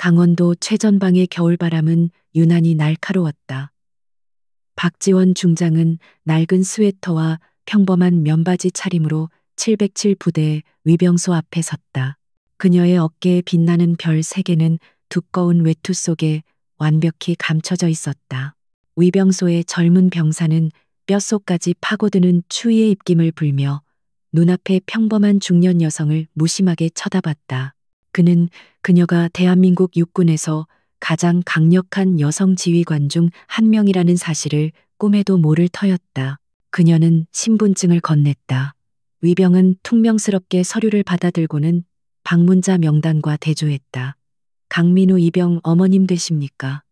강원도 최전방의 겨울바람은 유난히 날카로웠다. 박지원 중장은 낡은 스웨터와 평범한 면바지 차림으로 707 부대 위병소 앞에 섰다. 그녀의 어깨에 빛나는 별 3개는 두꺼운 외투 속에 완벽히 감춰져 있었다. 위병소의 젊은 병사는 뼛속까지 파고드는 추위의 입김을 불며 눈앞의 평범한 중년 여성을 무심하게 쳐다봤다. 그는 그녀가 대한민국 육군에서 가장 강력한 여성 지휘관 중 한 명이라는 사실을 꿈에도 모를 터였다. 그녀는 신분증을 건넸다. 위병은 퉁명스럽게 서류를 받아들고는 방문자 명단과 대조했다. 강민우 이병 어머님 되십니까?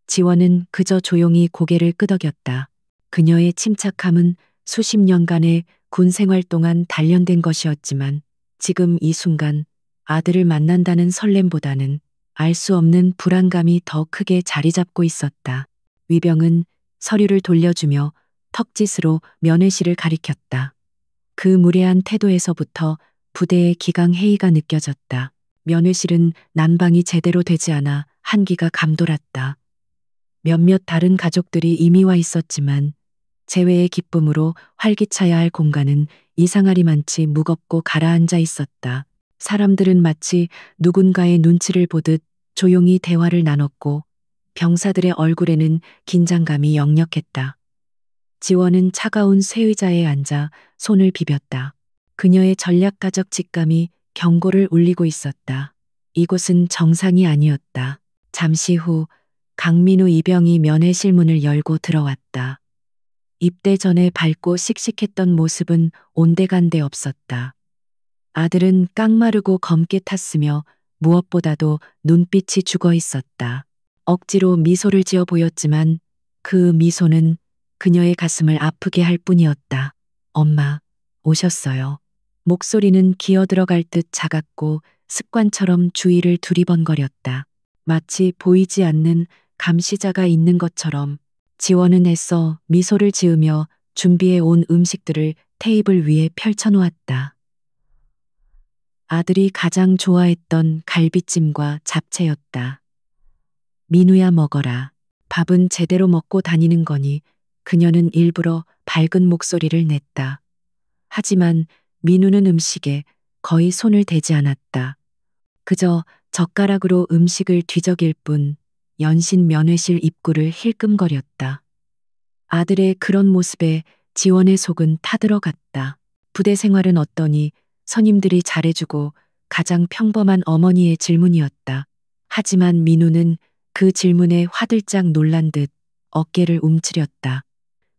지원은 그저 조용히 고개를 끄덕였다. 그녀의 침착함은 수십 년간의 군 생활 동안 단련된 것이었지만 지금 이 순간 아들을 만난다는 설렘보다는 알 수 없는 불안감이 더 크게 자리 잡고 있었다. 위병은 서류를 돌려주며 턱짓으로 면회실을 가리켰다. 그 무례한 태도에서부터 부대의 기강해이가 느껴졌다. 면회실은 난방이 제대로 되지 않아 한기가 감돌았다. 몇몇 다른 가족들이 이미 와 있었지만 재회의 기쁨으로 활기차야 할 공간은 이상하리만치 무겁고 가라앉아 있었다. 사람들은 마치 누군가의 눈치를 보듯 조용히 대화를 나눴고 병사들의 얼굴에는 긴장감이 역력했다. 지원은 차가운 쇠의자에 앉아 손을 비볐다. 그녀의 전략가적 직감이 경고를 울리고 있었다. 이곳은 정상이 아니었다. 잠시 후 강민우 이병이 면회실 문을 열고 들어왔다. 입대 전에 밝고 씩씩했던 모습은 온데간데 없었다. 아들은 깡마르고 검게 탔으며 무엇보다도 눈빛이 죽어 있었다. 억지로 미소를 지어 보였지만 그 미소는 그녀의 가슴을 아프게 할 뿐이었다. 엄마, 오셨어요. 목소리는 기어 들어갈 듯 작았고 습관처럼 주위를 두리번거렸다. 마치 보이지 않는 감시자가 있는 것처럼 지원은 애써 미소를 지으며 준비해 온 음식들을 테이블 위에 펼쳐놓았다. 아들이 가장 좋아했던 갈비찜과 잡채였다. 민우야 먹어라. 밥은 제대로 먹고 다니는 거니. 그녀는 일부러 밝은 목소리를 냈다. 하지만 민우는 음식에 거의 손을 대지 않았다. 그저 젓가락으로 음식을 뒤적일 뿐 연신 면회실 입구를 힐끔거렸다. 아들의 그런 모습에 지원의 속은 타들어갔다. 부대 생활은 어떠니? 선임들이 잘해주고 가장 평범한 어머니의 질문이었다. 하지만 민우는 그 질문에 화들짝 놀란 듯 어깨를 움츠렸다.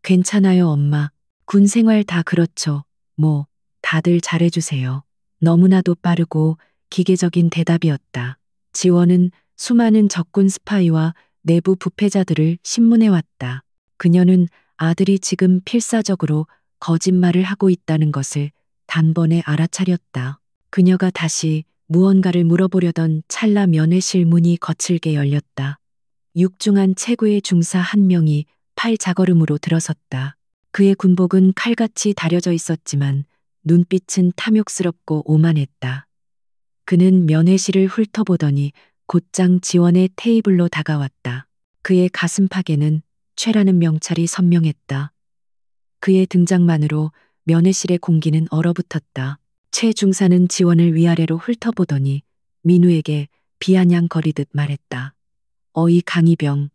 괜찮아요, 엄마. 군 생활 다 그렇죠. 뭐, 다들 잘해주세요. 너무나도 빠르고 기계적인 대답이었다. 지원은 수많은 적군 스파이와 내부 부패자들을 신문해 왔다. 그녀는 아들이 지금 필사적으로 거짓말을 하고 있다는 것을 단번에 알아차렸다. 그녀가 다시 무언가를 물어보려던 찰나 면회실 문이 거칠게 열렸다. 육중한 최고의 중사 한 명이 팔 자걸음으로 들어섰다. 그의 군복은 칼같이 다려져 있었지만 눈빛은 탐욕스럽고 오만했다. 그는 면회실을 훑어보더니 곧장 지원의 테이블로 다가왔다. 그의 가슴팍에는 최라는 명찰이 선명했다. 그의 등장만으로 면회실의 공기는 얼어붙었다. 최 중사는 지원을 위아래로 훑어보더니 민우에게 비아냥거리듯 말했다. 어이 강이병,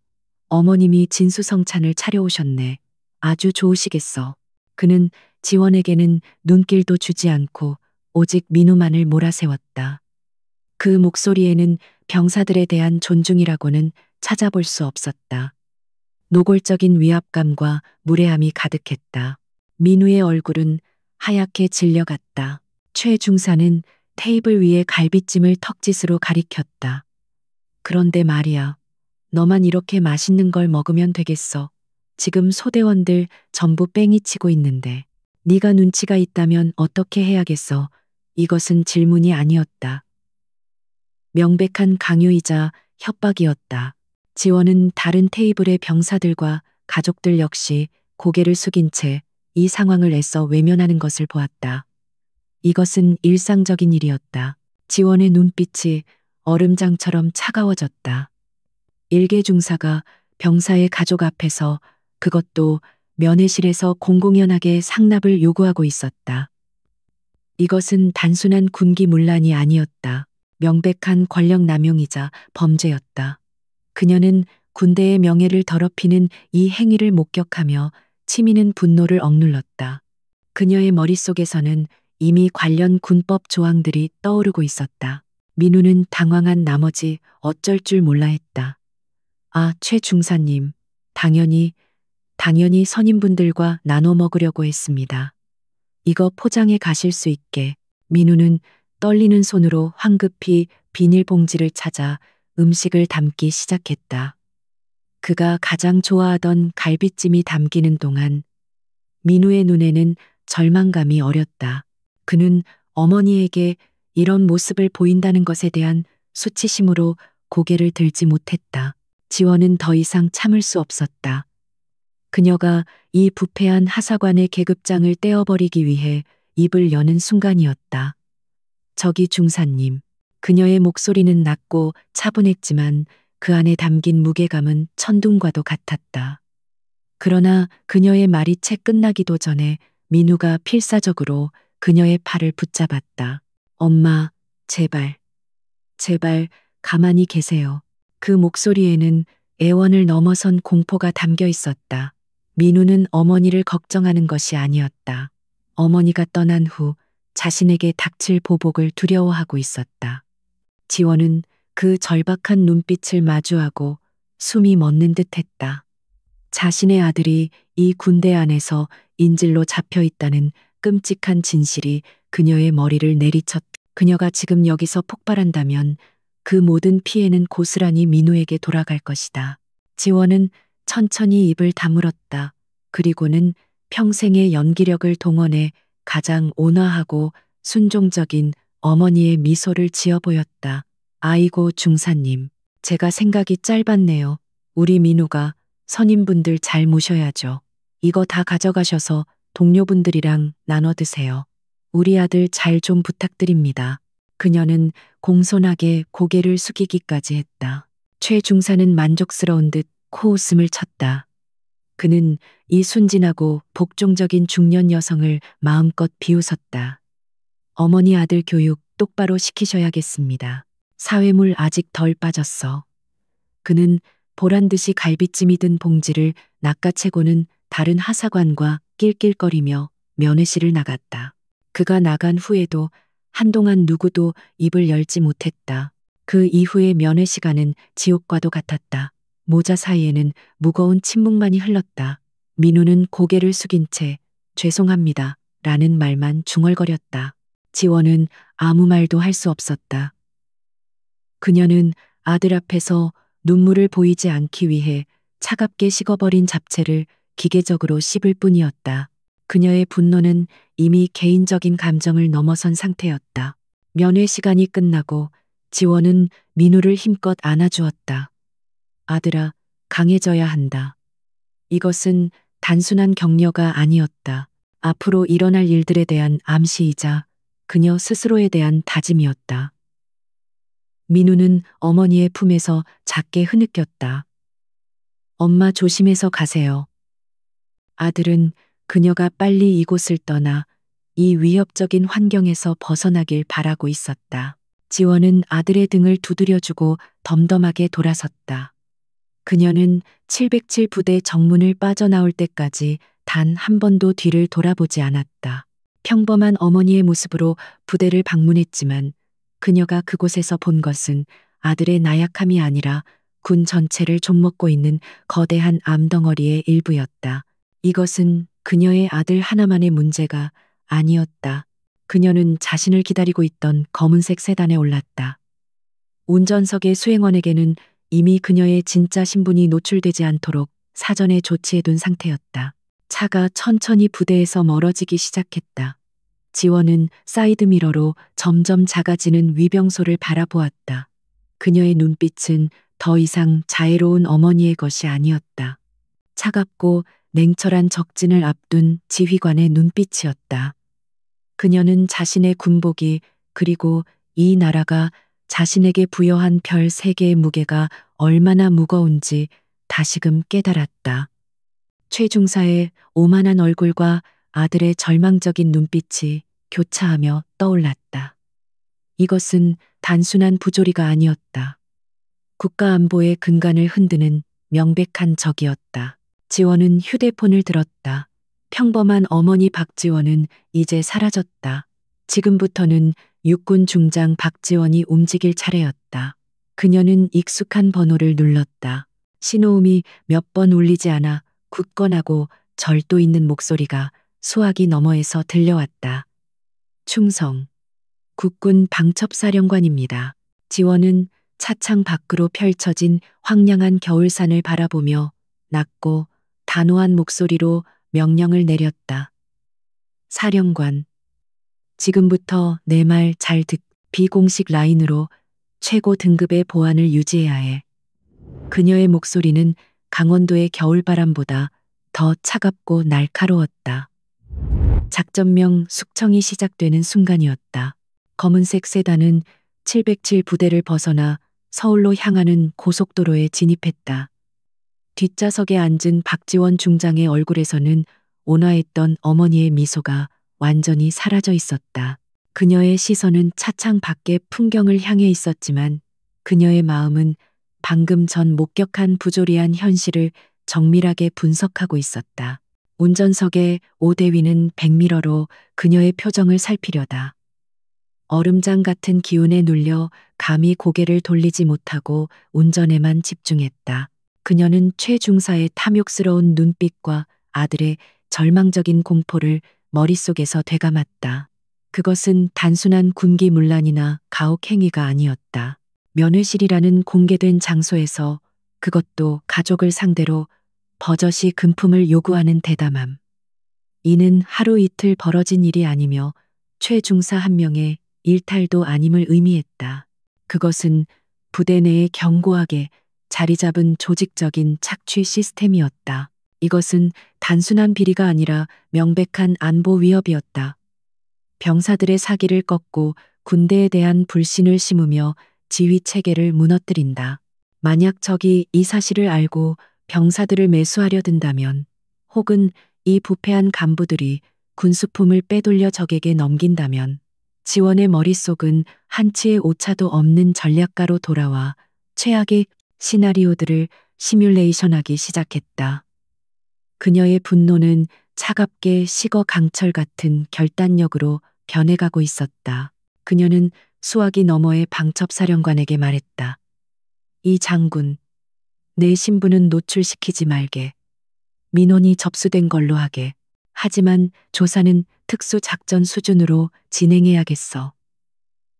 어머님이 진수성찬을 차려오셨네. 아주 좋으시겠어. 그는 지원에게는 눈길도 주지 않고 오직 민우만을 몰아세웠다. 그 목소리에는 병사들에 대한 존중이라고는 찾아볼 수 없었다. 노골적인 위압감과 무례함이 가득했다. 민우의 얼굴은 하얗게 질려갔다. 최 중사는 테이블 위에 갈비찜을 턱짓으로 가리켰다. 그런데 말이야, 너만 이렇게 맛있는 걸 먹으면 되겠어. 지금 소대원들 전부 뺑이 치고 있는데 네가 눈치가 있다면 어떻게 해야겠어. 이것은 질문이 아니었다. 명백한 강요이자 협박이었다. 지원은 다른 테이블의 병사들과 가족들 역시 고개를 숙인 채 이 상황을 애써 외면하는 것을 보았다. 이것은 일상적인 일이었다. 지원의 눈빛이 얼음장처럼 차가워졌다. 일개 중사가 병사의 가족 앞에서, 그것도 면회실에서 공공연하게 상납을 요구하고 있었다. 이것은 단순한 군기문란이 아니었다. 명백한 권력 남용이자 범죄였다. 그녀는 군대의 명예를 더럽히는 이 행위를 목격하며 치미는 분노를 억눌렀다. 그녀의 머릿속에서는 이미 관련 군법 조항들이 떠오르고 있었다. 민우는 당황한 나머지 어쩔 줄 몰라 했다. 아, 최 중사님. 당연히 선임분들과 나눠 먹으려고 했습니다. 이거 포장해 가실 수 있게. 민우는 떨리는 손으로 황급히 비닐봉지를 찾아 음식을 담기 시작했다. 그가 가장 좋아하던 갈비찜이 담기는 동안 민우의 눈에는 절망감이 어렸다. 그는 어머니에게 이런 모습을 보인다는 것에 대한 수치심으로 고개를 들지 못했다. 지원은 더 이상 참을 수 없었다. 그녀가 이 부패한 하사관의 계급장을 떼어버리기 위해 입을 여는 순간이었다. 저기 중사님. 그녀의 목소리는 낮고 차분했지만 그 안에 담긴 무게감은 천둥과도 같았다. 그러나 그녀의 말이 채 끝나기도 전에 민우가 필사적으로 그녀의 팔을 붙잡았다. 엄마, 제발, 가만히 계세요. 그 목소리에는 애원을 넘어선 공포가 담겨 있었다. 민우는 어머니를 걱정하는 것이 아니었다. 어머니가 떠난 후 자신에게 닥칠 보복을 두려워하고 있었다. 지원은 그 절박한 눈빛을 마주하고 숨이 멎는 듯 했다. 자신의 아들이 이 군대 안에서 인질로 잡혀 있다는 끔찍한 진실이 그녀의 머리를 내리쳤다. 그녀가 지금 여기서 폭발한다면 그 모든 피해는 고스란히 민우에게 돌아갈 것이다. 지원은 천천히 입을 다물었다. 그리고는 평생의 연기력을 동원해 가장 온화하고 순종적인 어머니의 미소를 지어 보였다. 아이고 중사님, 제가 생각이 짧았네요. 우리 민우가 선임분들 잘 모셔야죠. 이거 다 가져가셔서 동료분들이랑 나눠 드세요. 우리 아들 잘 좀 부탁드립니다. 그녀는 공손하게 고개를 숙이기까지 했다. 최 중사는 만족스러운 듯 코웃음을 쳤다. 그는 이 순진하고 복종적인 중년 여성을 마음껏 비웃었다. 어머니 아들 교육 똑바로 시키셔야겠습니다. 사회물 아직 덜 빠졌어. 그는 보란듯이 갈비찜이 든 봉지를 낚아채고는 다른 하사관과 낄낄거리며 면회실을 나갔다. 그가 나간 후에도 한동안 누구도 입을 열지 못했다. 그 이후의 면회 시간은 지옥과도 같았다. 모자 사이에는 무거운 침묵만이 흘렀다. 민우는 고개를 숙인 채 죄송합니다 라는 말만 중얼거렸다. 지원은 아무 말도 할 수 없었다. 그녀는 아들 앞에서 눈물을 보이지 않기 위해 차갑게 식어버린 잡채를 기계적으로 씹을 뿐이었다. 그녀의 분노는 이미 개인적인 감정을 넘어선 상태였다. 면회 시간이 끝나고 지원은 민우를 힘껏 안아주었다. 아들아, 강해져야 한다. 이것은 단순한 격려가 아니었다. 앞으로 일어날 일들에 대한 암시이자 그녀 스스로에 대한 다짐이었다. 민우는 어머니의 품에서 작게 흐느꼈다. 엄마 조심해서 가세요. 아들은 그녀가 빨리 이곳을 떠나 이 위협적인 환경에서 벗어나길 바라고 있었다. 지원은 아들의 등을 두드려주고 덤덤하게 돌아섰다. 그녀는 707 부대 정문을 빠져나올 때까지 단 한 번도 뒤를 돌아보지 않았다. 평범한 어머니의 모습으로 부대를 방문했지만 그녀가 그곳에서 본 것은 아들의 나약함이 아니라 군 전체를 좀먹고 있는 거대한 암덩어리의 일부였다. 이것은 그녀의 아들 하나만의 문제가 아니었다. 그녀는 자신을 기다리고 있던 검은색 세단에 올랐다. 운전석의 수행원에게는 이미 그녀의 진짜 신분이 노출되지 않도록 사전에 조치해둔 상태였다. 차가 천천히 부대에서 멀어지기 시작했다. 지원은 사이드미러로 점점 작아지는 위병소를 바라보았다. 그녀의 눈빛은 더 이상 자애로운 어머니의 것이 아니었다. 차갑고 냉철한 적진을 앞둔 지휘관의 눈빛이었다. 그녀는 자신의 군복이 그리고 이 나라가 자신에게 부여한 별 3개의 무게가 얼마나 무거운지 다시금 깨달았다. 최 중사의 오만한 얼굴과 아들의 절망적인 눈빛이 교차하며 떠올랐다. 이것은 단순한 부조리가 아니었다. 국가 안보의 근간을 흔드는 명백한 적이었다. 지원은 휴대폰을 들었다. 평범한 어머니 박지원은 이제 사라졌다. 지금부터는 육군 중장 박지원이 움직일 차례였다. 그녀는 익숙한 번호를 눌렀다. 신호음이 몇 번 울리지 않아 굳건하고 절도 있는 목소리가 수화기 너머에서 들려왔다. 충성. 국군 방첩사령관입니다. 지원은 차창 밖으로 펼쳐진 황량한 겨울산을 바라보며 낮고 단호한 목소리로 명령을 내렸다. 사령관. 지금부터 내 말 잘 비공식 라인으로 최고 등급의 보안을 유지해야 해. 그녀의 목소리는 강원도의 겨울바람보다 더 차갑고 날카로웠다. 작전명 숙청이 시작되는 순간이었다. 검은색 세단은 707 부대를 벗어나 서울로 향하는 고속도로에 진입했다. 뒷좌석에 앉은 박지원 중장의 얼굴에서는 온화했던 어머니의 미소가 완전히 사라져 있었다. 그녀의 시선은 차창 밖의 풍경을 향해 있었지만 그녀의 마음은 방금 전 목격한 부조리한 현실을 정밀하게 분석하고 있었다. 운전석의 오대위는 백미러로 그녀의 표정을 살피려다. 얼음장 같은 기운에 눌려 감히 고개를 돌리지 못하고 운전에만 집중했다. 그녀는 최 중사의 탐욕스러운 눈빛과 아들의 절망적인 공포를 머릿속에서 되감았다. 그것은 단순한 군기문란이나 가혹행위가 아니었다. 면회실이라는 공개된 장소에서, 그것도 가족을 상대로 버젓이 금품을 요구하는 대담함. 이는 하루 이틀 벌어진 일이 아니며 최 중사 한 명의 일탈도 아님을 의미했다. 그것은 부대 내에 견고하게 자리 잡은 조직적인 착취 시스템이었다. 이것은 단순한 비리가 아니라 명백한 안보 위협이었다. 병사들의 사기를 꺾고 군대에 대한 불신을 심으며 지휘 체계를 무너뜨린다. 만약 적이 이 사실을 알고 병사들을 매수하려 든다면, 혹은 이 부패한 간부들이 군수품을 빼돌려 적에게 넘긴다면, 지원의 머릿속은 한치의 오차도 없는 전략가로 돌아와 최악의 시나리오들을 시뮬레이션하기 시작했다. 그녀의 분노는 차갑게 식어 강철 같은 결단력으로 변해가고 있었다. 그녀는 수화기 너머의 방첩사령관에게 말했다. 이 장군, 내 신분은 노출시키지 말게. 민원이 접수된 걸로 하게. 하지만 조사는 특수작전 수준으로 진행해야겠어.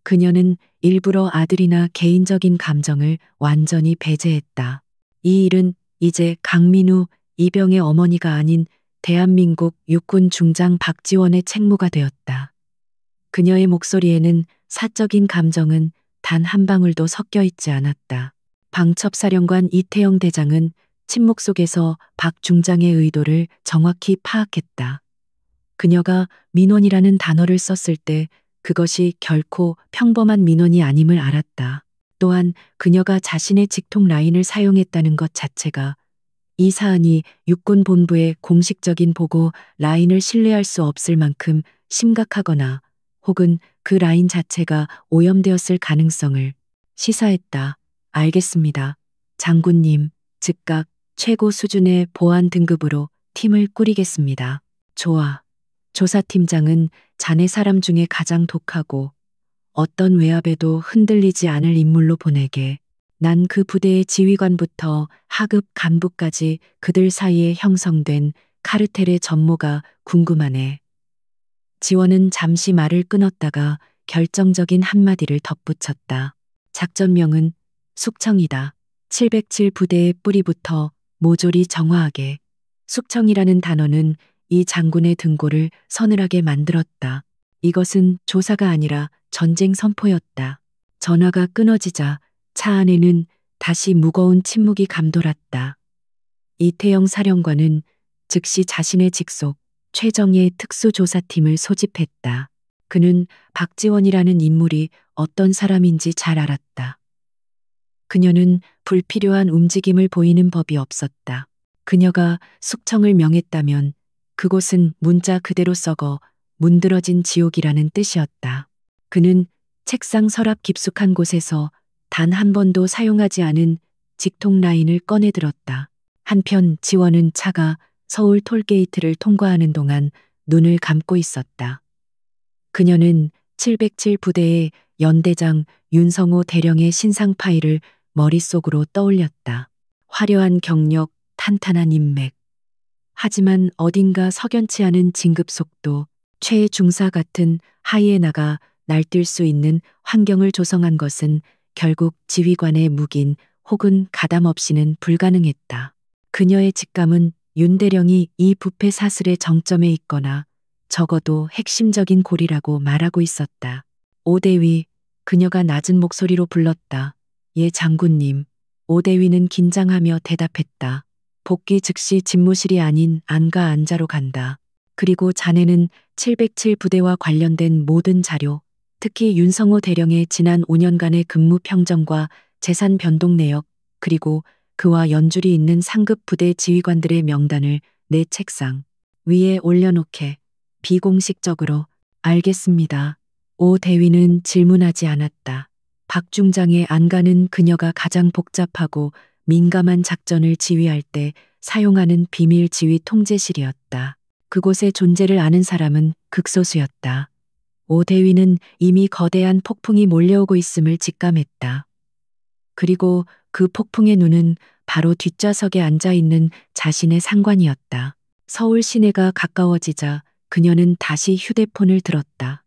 그녀는 일부러 아들이나 개인적인 감정을 완전히 배제했다. 이 일은 이제 강민우 이병의 어머니가 아닌 대한민국 육군 중장 박지원의 책무가 되었다. 그녀의 목소리에는 사적인 감정은 단 한 방울도 섞여 있지 않았다. 방첩사령관 이태영 대장은 침묵 속에서 박 중장의 의도를 정확히 파악했다. 그녀가 민원이라는 단어를 썼을 때 그것이 결코 평범한 민원이 아님을 알았다. 또한 그녀가 자신의 직통 라인을 사용했다는 것 자체가 이 사안이 육군 본부의 공식적인 보고 라인을 신뢰할 수 없을 만큼 심각하거나 혹은 그 라인 자체가 오염되었을 가능성을 시사했다. 알겠습니다. 장군님, 즉각 최고 수준의 보안 등급으로 팀을 꾸리겠습니다. 좋아. 조사팀장은 자네 사람 중에 가장 독하고 어떤 외압에도 흔들리지 않을 인물로 보내게. 난 그 부대의 지휘관부터 하급 간부까지 그들 사이에 형성된 카르텔의 전모가 궁금하네. 지원은 잠시 말을 끊었다가 결정적인 한마디를 덧붙였다. 작전명은 숙청이다. 707 부대의 뿌리부터 모조리 정화하게. 숙청이라는 단어는 이 장군의 등골을 서늘하게 만들었다. 이것은 조사가 아니라 전쟁 선포였다. 전화가 끊어지자 차 안에는 다시 무거운 침묵이 감돌았다. 이태영 사령관은 즉시 자신의 직속 최정예 특수조사팀을 소집했다. 그는 박지원이라는 인물이 어떤 사람인지 잘 알았다. 그녀는 불필요한 움직임을 보이는 법이 없었다. 그녀가 숙청을 명했다면 그곳은 문자 그대로 썩어 문드러진 지옥이라는 뜻이었다. 그는 책상 서랍 깊숙한 곳에서 단 한 번도 사용하지 않은 직통 라인을 꺼내 들었다. 한편 지원은 차가 서울 톨게이트를 통과하는 동안 눈을 감고 있었다. 그녀는 707 부대의 연대장 윤성호 대령의 신상 파일을 머릿속으로 떠올렸다. 화려한 경력, 탄탄한 인맥. 하지만 어딘가 석연치 않은 진급 속도, 최중사 같은 하이에나가 날뛸 수 있는 환경을 조성한 것은 결국 지휘관의 묵인 혹은 가담 없이는 불가능했다. 그녀의 직감은 윤 대령이 이 부패 사슬의 정점에 있거나 적어도 핵심적인 고리라고 말하고 있었다. 오대위, 그녀가 낮은 목소리로 불렀다. 예 장군님. 오대위는 긴장하며 대답했다. 복귀 즉시 집무실이 아닌 안가 안자로 간다. 그리고 자네는 707 부대와 관련된 모든 자료, 특히 윤성호 대령의 지난 5년간의 근무 평정과 재산 변동 내역, 그리고 그와 연줄이 있는 상급 부대 지휘관들의 명단을 내 책상 위에 올려놓게. 비공식적으로. 알겠습니다. 오 대위는 질문하지 않았다. 박 중장의 안가는 그녀가 가장 복잡하고 민감한 작전을 지휘할 때 사용하는 비밀 지휘 통제실이었다. 그곳의 존재를 아는 사람은 극소수였다. 오 대위는 이미 거대한 폭풍이 몰려오고 있음을 직감했다. 그리고 그 폭풍의 눈은 바로 뒷좌석에 앉아 있는 자신의 상관이었다. 서울 시내가 가까워지자 그녀는 다시 휴대폰을 들었다.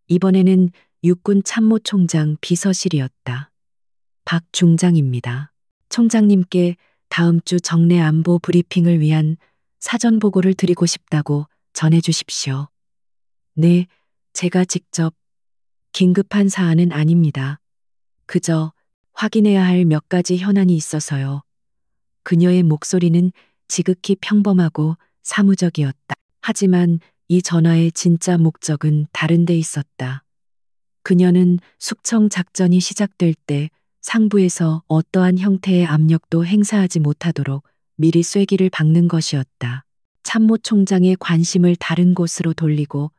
이번에는 육군 참모총장 비서실이었다. 박 중장입니다. 총장님께 다음 주 정례 안보 브리핑을 위한 사전 보고를 드리고 싶다고 전해 주십시오. 네, 제가 직접. 긴급한 사안은 아닙니다. 그저 확인해야 할 몇 가지 현안이 있어서요. 그녀의 목소리는 지극히 평범하고 사무적이었다. 하지만 이 전화의 진짜 목적은 다른 데 있었다. 그녀는 숙청 작전이 시작될 때 상부에서 어떠한 형태의 압력도 행사하지 못하도록 미리 쐐기를 박는 것이었다. 참모총장의 관심을 다른 곳으로 돌리고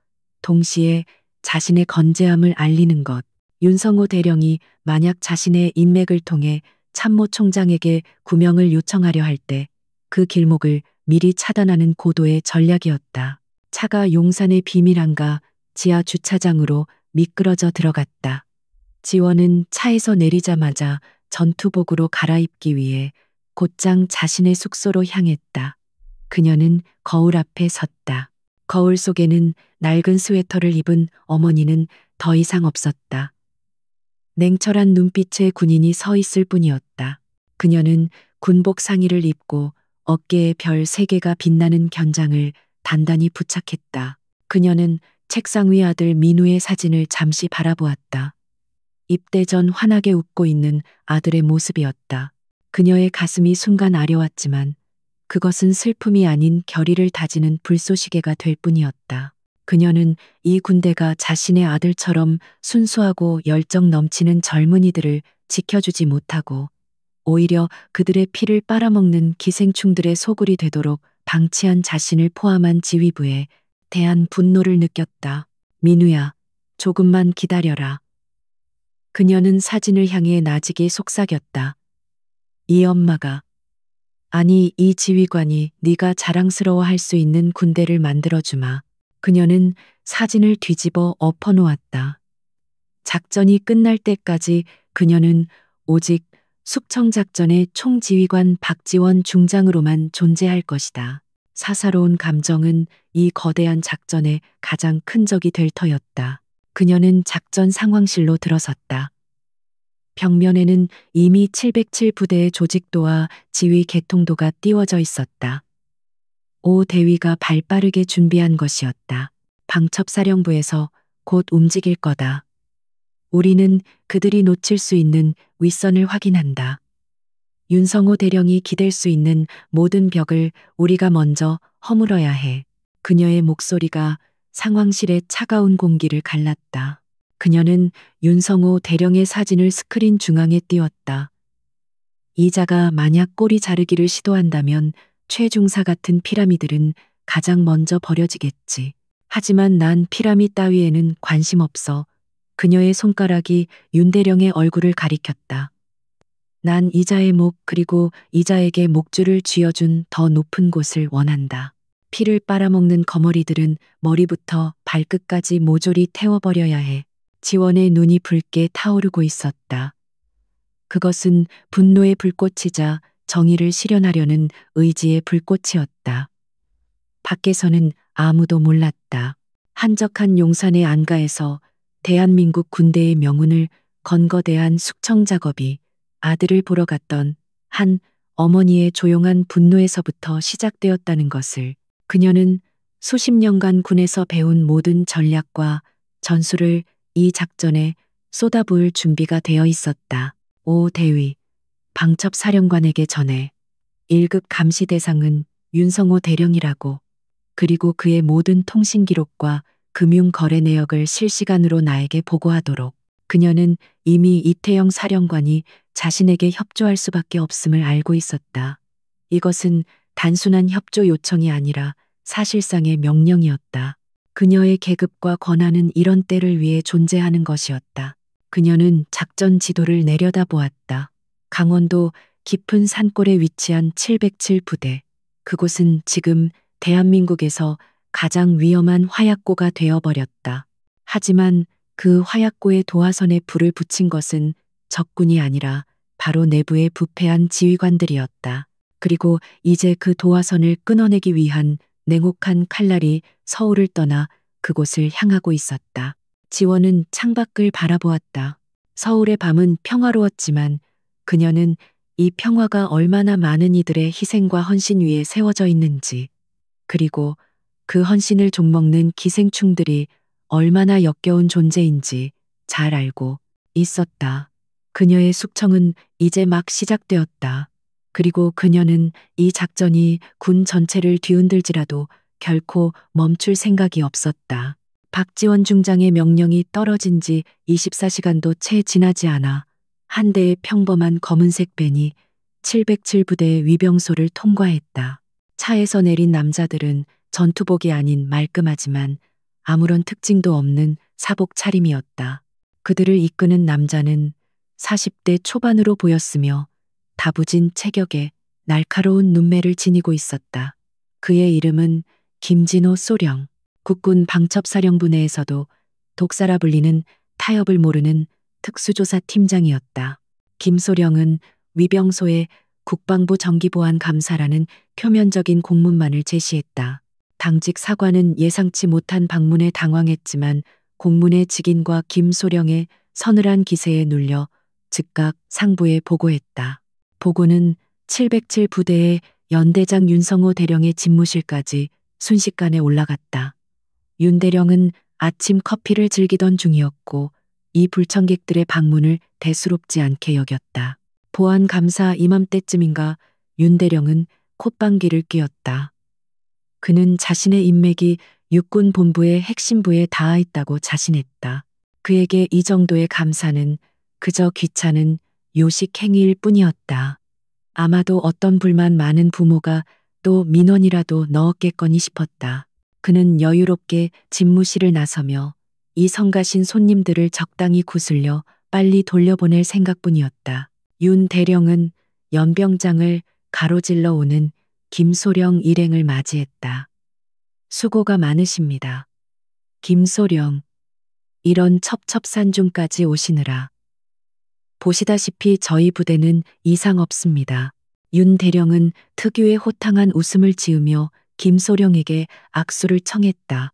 동시에 자신의 건재함을 알리는 것. 윤성호 대령이 만약 자신의 인맥을 통해 참모총장에게 구명을 요청하려 할 때 그 길목을 미리 차단하는 고도의 전략이었다. 차가 용산의 비밀한가 지하 주차장으로 미끄러져 들어갔다. 지원은 차에서 내리자마자 전투복으로 갈아입기 위해 곧장 자신의 숙소로 향했다. 그녀는 거울 앞에 섰다. 거울 속에는 낡은 스웨터를 입은 어머니는 더 이상 없었다. 냉철한 눈빛의 군인이 서 있을 뿐이었다. 그녀는 군복 상의를 입고 어깨에 별 3개가 빛나는 견장을 단단히 부착했다. 그녀는 책상 위 아들 민우의 사진을 잠시 바라보았다. 입대 전 환하게 웃고 있는 아들의 모습이었다. 그녀의 가슴이 순간 아려왔지만 그것은 슬픔이 아닌 결의를 다지는 불쏘시개가 될 뿐이었다. 그녀는 이 군대가 자신의 아들처럼 순수하고 열정 넘치는 젊은이들을 지켜주지 못하고 오히려 그들의 피를 빨아먹는 기생충들의 소굴이 되도록 방치한 자신을 포함한 지휘부에 대한 분노를 느꼈다. 민우야, 조금만 기다려라. 그녀는 사진을 향해 나직이 속삭였다. 이 엄마가, 아니 이 지휘관이 네가 자랑스러워할 수 있는 군대를 만들어주마. 그녀는 사진을 뒤집어 엎어놓았다. 작전이 끝날 때까지 그녀는 오직 숙청작전의 총지휘관 박지원 중장으로만 존재할 것이다. 사사로운 감정은 이 거대한 작전의 가장 큰 적이 될 터였다. 그녀는 작전 상황실로 들어섰다. 벽면에는 이미 707 부대의 조직도와 지휘 계통도가 띄워져 있었다. 오 대위가 발빠르게 준비한 것이었다. 방첩사령부에서 곧 움직일 거다. 우리는 그들이 놓칠 수 있는 윗선을 확인한다. 윤성호 대령이 기댈 수 있는 모든 벽을 우리가 먼저 허물어야 해. 그녀의 목소리가 상황실의 차가운 공기를 갈랐다. 그녀는 윤성호 대령의 사진을 스크린 중앙에 띄웠다. 이자가 만약 꼬리 자르기를 시도한다면 최중사 같은 피라미들은 가장 먼저 버려지겠지. 하지만 난 피라미 따위에는 관심 없어. 그녀의 손가락이 윤대령의 얼굴을 가리켰다. 난 이자의 목 그리고 이자에게 목줄을 쥐어준 더 높은 곳을 원한다. 피를 빨아먹는 거머리들은 머리부터 발끝까지 모조리 태워버려야 해. 지원의 눈이 붉게 타오르고 있었다. 그것은 분노의 불꽃이자 정의를 실현하려는 의지의 불꽃이었다. 밖에서는 아무도 몰랐다. 한적한 용산의 안가에서 대한민국 군대의 명운을 건 거대한 숙청 작업이 아들을 보러 갔던 한 어머니의 조용한 분노에서부터 시작되었다는 것을 그녀는 수십 년간 군에서 배운 모든 전략과 전술을 이 작전에 쏟아부을 준비가 되어 있었다. 오 대위, 방첩 사령관에게 전해 1급 감시 대상은 윤성호 대령이라고. 그리고 그의 모든 통신 기록과 금융 거래 내역을 실시간으로 나에게 보고하도록. 그녀는 이미 이태영 사령관이 자신에게 협조할 수밖에 없음을 알고 있었다. 이것은 단순한 협조 요청이 아니라 사실상의 명령이었다. 그녀의 계급과 권한은 이런 때를 위해 존재하는 것이었다. 그녀는 작전 지도를 내려다보았다. 강원도 깊은 산골에 위치한 707 부대. 그곳은 지금 대한민국에서 가장 위험한 화약고가 되어버렸다. 하지만 그 화약고의 도화선에 불을 붙인 것은 적군이 아니라 바로 내부의 부패한 지휘관들이었다. 그리고 이제 그 도화선을 끊어내기 위한 냉혹한 칼날이 서울을 떠나 그곳을 향하고 있었다. 지원은 창밖을 바라보았다. 서울의 밤은 평화로웠지만 그녀는 이 평화가 얼마나 많은 이들의 희생과 헌신 위에 세워져 있는지, 그리고 그 헌신을 좀먹는 기생충들이 얼마나 역겨운 존재인지 잘 알고 있었다. 그녀의 숙청은 이제 막 시작되었다. 그리고 그녀는 이 작전이 군 전체를 뒤흔들지라도 결코 멈출 생각이 없었다. 박지원 중장의 명령이 떨어진 지 24시간도 채 지나지 않아 한 대의 평범한 검은색 밴이 707 부대의 위병소를 통과했다. 차에서 내린 남자들은 전투복이 아닌 말끔하지만 아무런 특징도 없는 사복 차림이었다. 그들을 이끄는 남자는 40대 초반으로 보였으며 다부진 체격에 날카로운 눈매를 지니고 있었다. 그의 이름은 김진호 소령. 국군 방첩사령부 내에서도 독사라 불리는 타협을 모르는 특수조사 팀장이었다. 김소령은 위병소에 국방부 정기보안 감사라는 표면적인 공문만을 제시했다. 당직 사관은 예상치 못한 방문에 당황했지만 공문의 직인과 김소령의 서늘한 기세에 눌려 즉각 상부에 보고했다. 보고는 707 부대의 연대장 윤성호 대령의 집무실까지 순식간에 올라갔다. 윤 대령은 아침 커피를 즐기던 중이었고 이 불청객들의 방문을 대수롭지 않게 여겼다. 보안 감사 이맘때쯤인가 윤 대령은 콧방귀를 뀌었다. 그는 자신의 인맥이 육군 본부의 핵심부에 닿아 있다고 자신했다. 그에게 이 정도의 감사는 그저 귀찮은 요식 행위일 뿐이었다. 아마도 어떤 불만 많은 부모가 또 민원이라도 넣었겠거니 싶었다. 그는 여유롭게 집무실을 나서며 이 성가신 손님들을 적당히 구슬려 빨리 돌려보낼 생각뿐이었다. 윤 대령은 연병장을 가로질러 오는 김소령 일행을 맞이했다. 수고가 많으십니다. 김소령, 이런 첩첩산중까지 오시느라. 보시다시피 저희 부대는 이상 없습니다. 윤 대령은 특유의 호탕한 웃음을 지으며 김소령에게 악수를 청했다.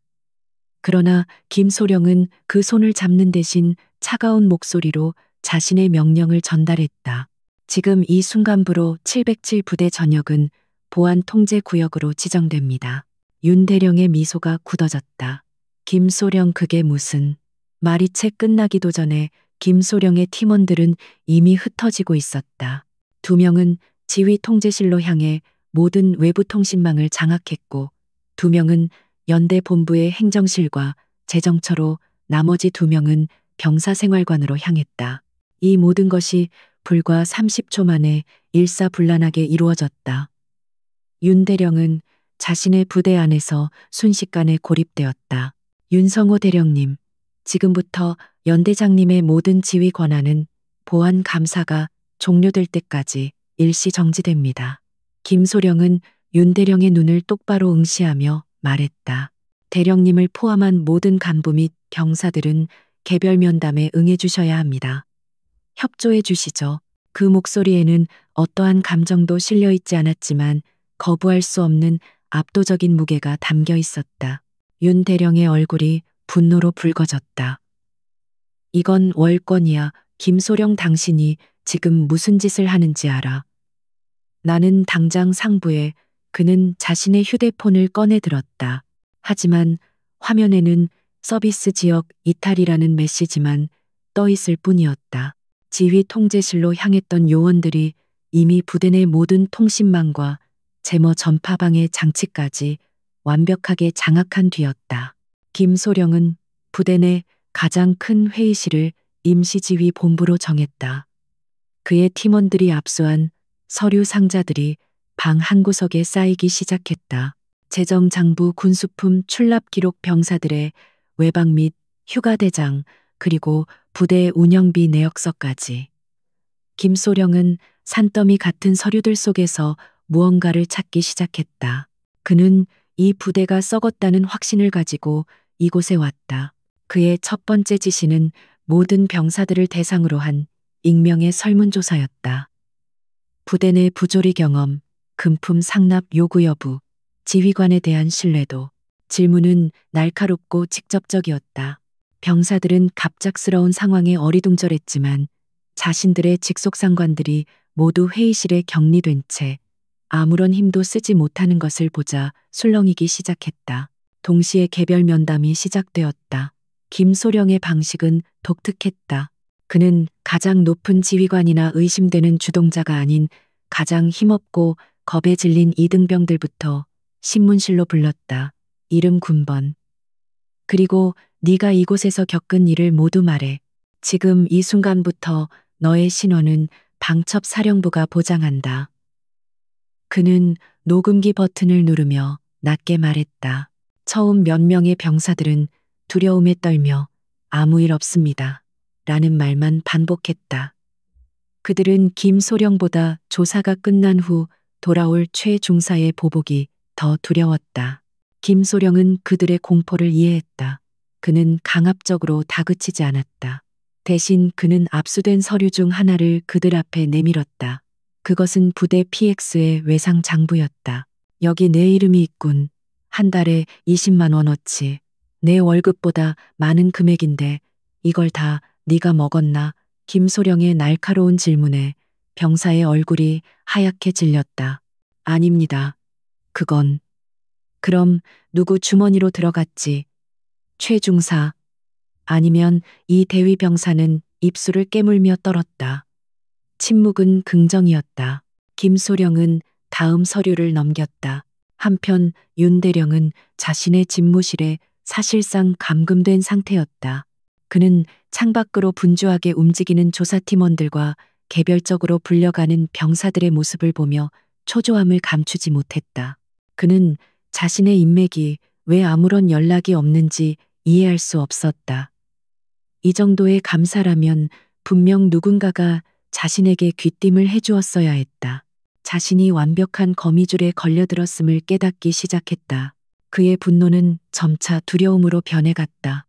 그러나 김소령은 그 손을 잡는 대신 차가운 목소리로 자신의 명령을 전달했다. 지금 이 순간부로 707 부대 전역은 보안 통제 구역으로 지정됩니다. 윤 대령의 미소가 굳어졌다. 김소령 그게 무슨. 말이 채 끝나기도 전에 김소령의 팀원들은 이미 흩어지고 있었다. 2명은 지휘 통제실로 향해 모든 외부 통신망을 장악했고 2명은 연대 본부의 행정실과 재정처로 나머지 2명은 병사생활관으로 향했다. 이 모든 것이 불과 30초 만에 일사불란하게 이루어졌다. 윤 대령은 자신의 부대 안에서 순식간에 고립되었다. 윤성호 대령님, 지금부터 연대장님의 모든 지휘 권한은 보안 감사가 종료될 때까지 일시 정지됩니다. 김소령은 윤 대령의 눈을 똑바로 응시하며 말했다. 대령님을 포함한 모든 간부 및 병사들은 개별 면담에 응해 주셔야 합니다. 협조해 주시죠. 그 목소리에는 어떠한 감정도 실려 있지 않았지만 거부할 수 없는 압도적인 무게가 담겨 있었다. 윤 대령의 얼굴이 분노로 붉어졌다. 이건 월권이야. 김소령, 당신이 지금 무슨 짓을 하는지 알아? 나는 당장 상부에. 그는 자신의 휴대폰을 꺼내 들었다. 하지만 화면에는 서비스 지역 이탈이라는 메시지만 떠 있을 뿐이었다. 지휘 통제실로 향했던 요원들이 이미 부대 내 모든 통신망과 제모 전파방해 장치까지 완벽하게 장악한 뒤였다. 김소령은 부대 내 가장 큰 회의실을 임시지휘 본부로 정했다. 그의 팀원들이 압수한 서류 상자들이 방 한 구석에 쌓이기 시작했다. 재정장부, 군수품, 출납 기록, 병사들의 외박 및 휴가 대장, 그리고 부대 운영비 내역서까지. 김소령은 산더미 같은 서류들 속에서 무언가를 찾기 시작했다. 그는 이 부대가 썩었다는 확신을 가지고 이곳에 왔다. 그의 첫 번째 지시는 모든 병사들을 대상으로 한 익명의 설문조사였다. 부대 내 부조리 경험, 금품 상납 요구 여부, 지휘관에 대한 신뢰도. 질문은 날카롭고 직접적이었다. 병사들은 갑작스러운 상황에 어리둥절했지만 자신들의 직속상관들이 모두 회의실에 격리된 채 아무런 힘도 쓰지 못하는 것을 보자 술렁이기 시작했다. 동시에 개별 면담이 시작되었다. 김소령의 방식은 독특했다. 그는 가장 높은 지휘관이나 의심되는 주동자가 아닌 가장 힘없고 겁에 질린 이등병들부터 신문실로 불렀다. 이름, 군번. 그리고 네가 이곳에서 겪은 일을 모두 말해. 지금 이 순간부터 너의 신원은 방첩사령부가 보장한다. 그는 녹음기 버튼을 누르며 낮게 말했다. 처음 몇 명의 병사들은 두려움에 떨며 아무 일 없습니다. 라는 말만 반복했다. 그들은 김소령보다 조사가 끝난 후 돌아올 최 중사의 보복이 더 두려웠다. 김소령은 그들의 공포를 이해했다. 그는 강압적으로 다그치지 않았다. 대신 그는 압수된 서류 중 하나를 그들 앞에 내밀었다. 그것은 부대 PX의 외상 장부였다. 여기 내 이름이 있군. 한 달에 20만 원어치. 내 월급보다 많은 금액인데 이걸 다 네가 먹었나? 김소령의 날카로운 질문에 병사의 얼굴이 하얗게 질렸다. 아닙니다. 그건. 그럼 누구 주머니로 들어갔지? 최 중사. 아니면 이 대위 병사는 입술을 깨물며 떨었다. 침묵은 긍정이었다. 김소령은 다음 서류를 넘겼다. 한편 윤 대령은 자신의 집무실에 사실상 감금된 상태였다. 그는 창밖으로 분주하게 움직이는 조사팀원들과 개별적으로 불려가는 병사들의 모습을 보며 초조함을 감추지 못했다. 그는 자신의 인맥이 왜 아무런 연락이 없는지 이해할 수 없었다. 이 정도의 감사라면 분명 누군가가 자신에게 귀띔을 해주었어야 했다. 자신이 완벽한 거미줄에 걸려들었음을 깨닫기 시작했다. 그의 분노는 점차 두려움으로 변해갔다.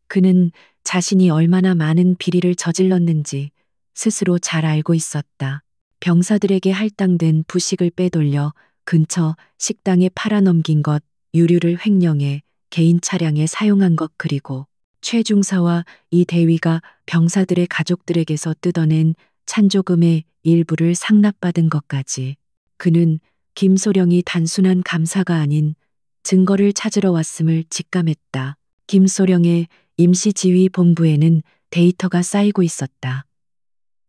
그는 자신이 얼마나 많은 비리를 저질렀는지 스스로 잘 알고 있었다. 병사들에게 할당된 부식을 빼돌려 근처 식당에 팔아넘긴 것, 유류를 횡령해 개인 차량에 사용한 것, 그리고 최 중사와 이 대위가 병사들의 가족들에게서 뜯어낸 찬조금의 일부를 상납받은 것까지. 그는 김소령이 단순한 감사가 아닌 증거를 찾으러 왔음을 직감했다. 김소령의 임시지휘본부에는 데이터가 쌓이고 있었다.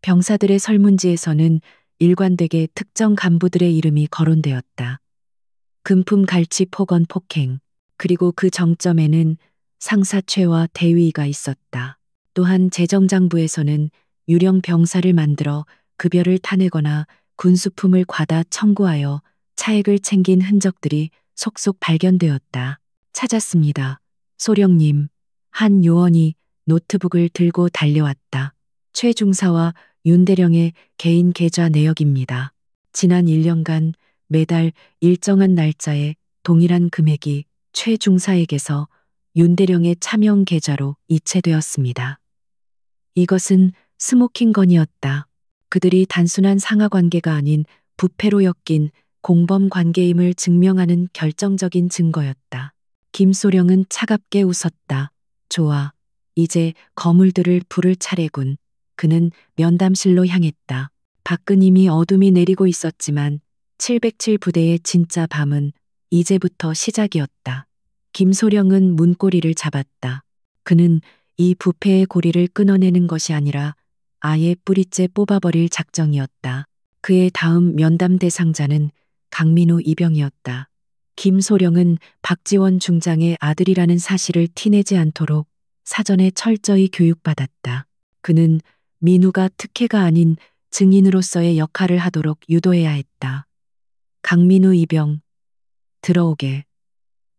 병사들의 설문지에서는 일관되게 특정 간부들의 이름이 거론되었다. 금품 갈취, 폭언, 폭행, 그리고 그 정점에는 상사 최와 대위가 있었다. 또한 재정장부에서는 유령 병사를 만들어 급여를 타내거나 군수품을 과다 청구하여 차액을 챙긴 흔적들이 속속 발견되었다. 찾았습니다. 소령님, 한 요원이 노트북을 들고 달려왔다. 최 중사와 윤대령의 개인 계좌 내역입니다. 지난 1년간 매달 일정한 날짜에 동일한 금액이 최 중사에게서 윤대령의 차명 계좌로 이체되었습니다. 이것은 스모킹건이었다. 그들이 단순한 상하 관계가 아닌 부패로 엮인 공범 관계임을 증명하는 결정적인 증거였다. 김소령은 차갑게 웃었다. 좋아. 이제 거물들을 부를 차례군. 그는 면담실로 향했다. 밖은 이미 어둠이 내리고 있었지만 707 부대의 진짜 밤은 이제부터 시작이었다. 김소령은 문고리를 잡았다. 그는 이 부패의 고리를 끊어내는 것이 아니라 아예 뿌리째 뽑아버릴 작정이었다. 그의 다음 면담 대상자는 강민우 이병이었다. 김소령은 박지원 중장의 아들이라는 사실을 티내지 않도록 사전에 철저히 교육받았다. 그는 민우가 특혜가 아닌 증인으로서의 역할을 하도록 유도해야 했다. 강민우 이병, 들어오게.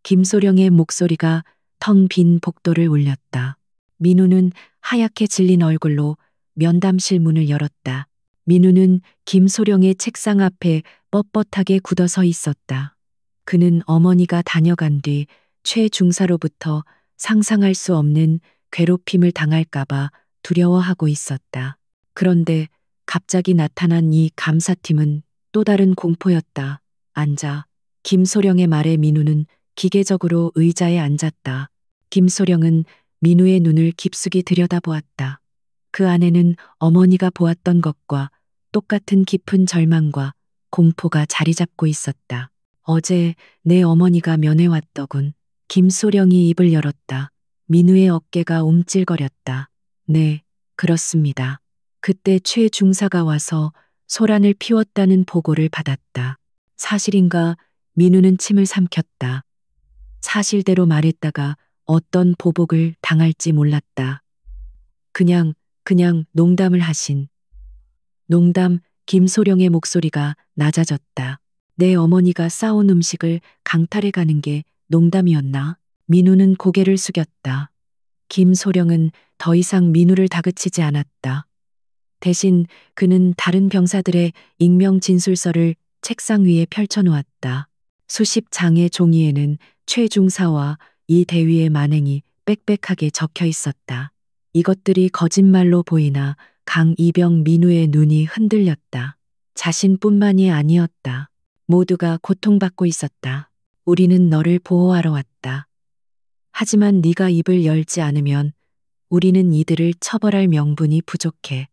김소령의 목소리가 텅 빈 복도를 울렸다. 민우는 하얗게 질린 얼굴로 면담실 문을 열었다. 민우는 김소령의 책상 앞에 뻣뻣하게 굳어서 있었다. 그는 어머니가 다녀간 뒤 최 중사로부터 상상할 수 없는 괴롭힘을 당할까봐 두려워하고 있었다. 그런데 갑자기 나타난 이 감사팀은 또 다른 공포였다. 앉아. 김소령의 말에 민우는 기계적으로 의자에 앉았다. 김소령은 민우의 눈을 깊숙이 들여다보았다. 그 안에는 어머니가 보았던 것과 똑같은 깊은 절망과 공포가 자리 잡고 있었다. 어제 내 어머니가 면회왔더군. 김소령이 입을 열었다. 민우의 어깨가 움찔거렸다. 네, 그렇습니다. 그때 최 중사가 와서 소란을 피웠다는 보고를 받았다. 사실인가? 민우는 침을 삼켰다. 사실대로 말했다가 어떤 보복을 당할지 몰랐다. 그냥 농담을 하신. 농담. 김소령의 목소리가 낮아졌다. 내 어머니가 싸온 음식을 강탈해 가는 게 농담이었나? 민우는 고개를 숙였다. 김소령은 더 이상 민우를 다그치지 않았다. 대신 그는 다른 병사들의 익명 진술서를 책상 위에 펼쳐놓았다. 수십 장의 종이에는 최 중사와 이 대위의 만행이 빽빽하게 적혀 있었다. 이것들이 거짓말로 보이나 강이병 민우의 눈이 흔들렸다. 자신뿐만이 아니었다. 모두가 고통받고 있었다. 우리는 너를 보호하러 왔다. 하지만 네가 입을 열지 않으면 우리는 이들을 처벌할 명분이 부족해.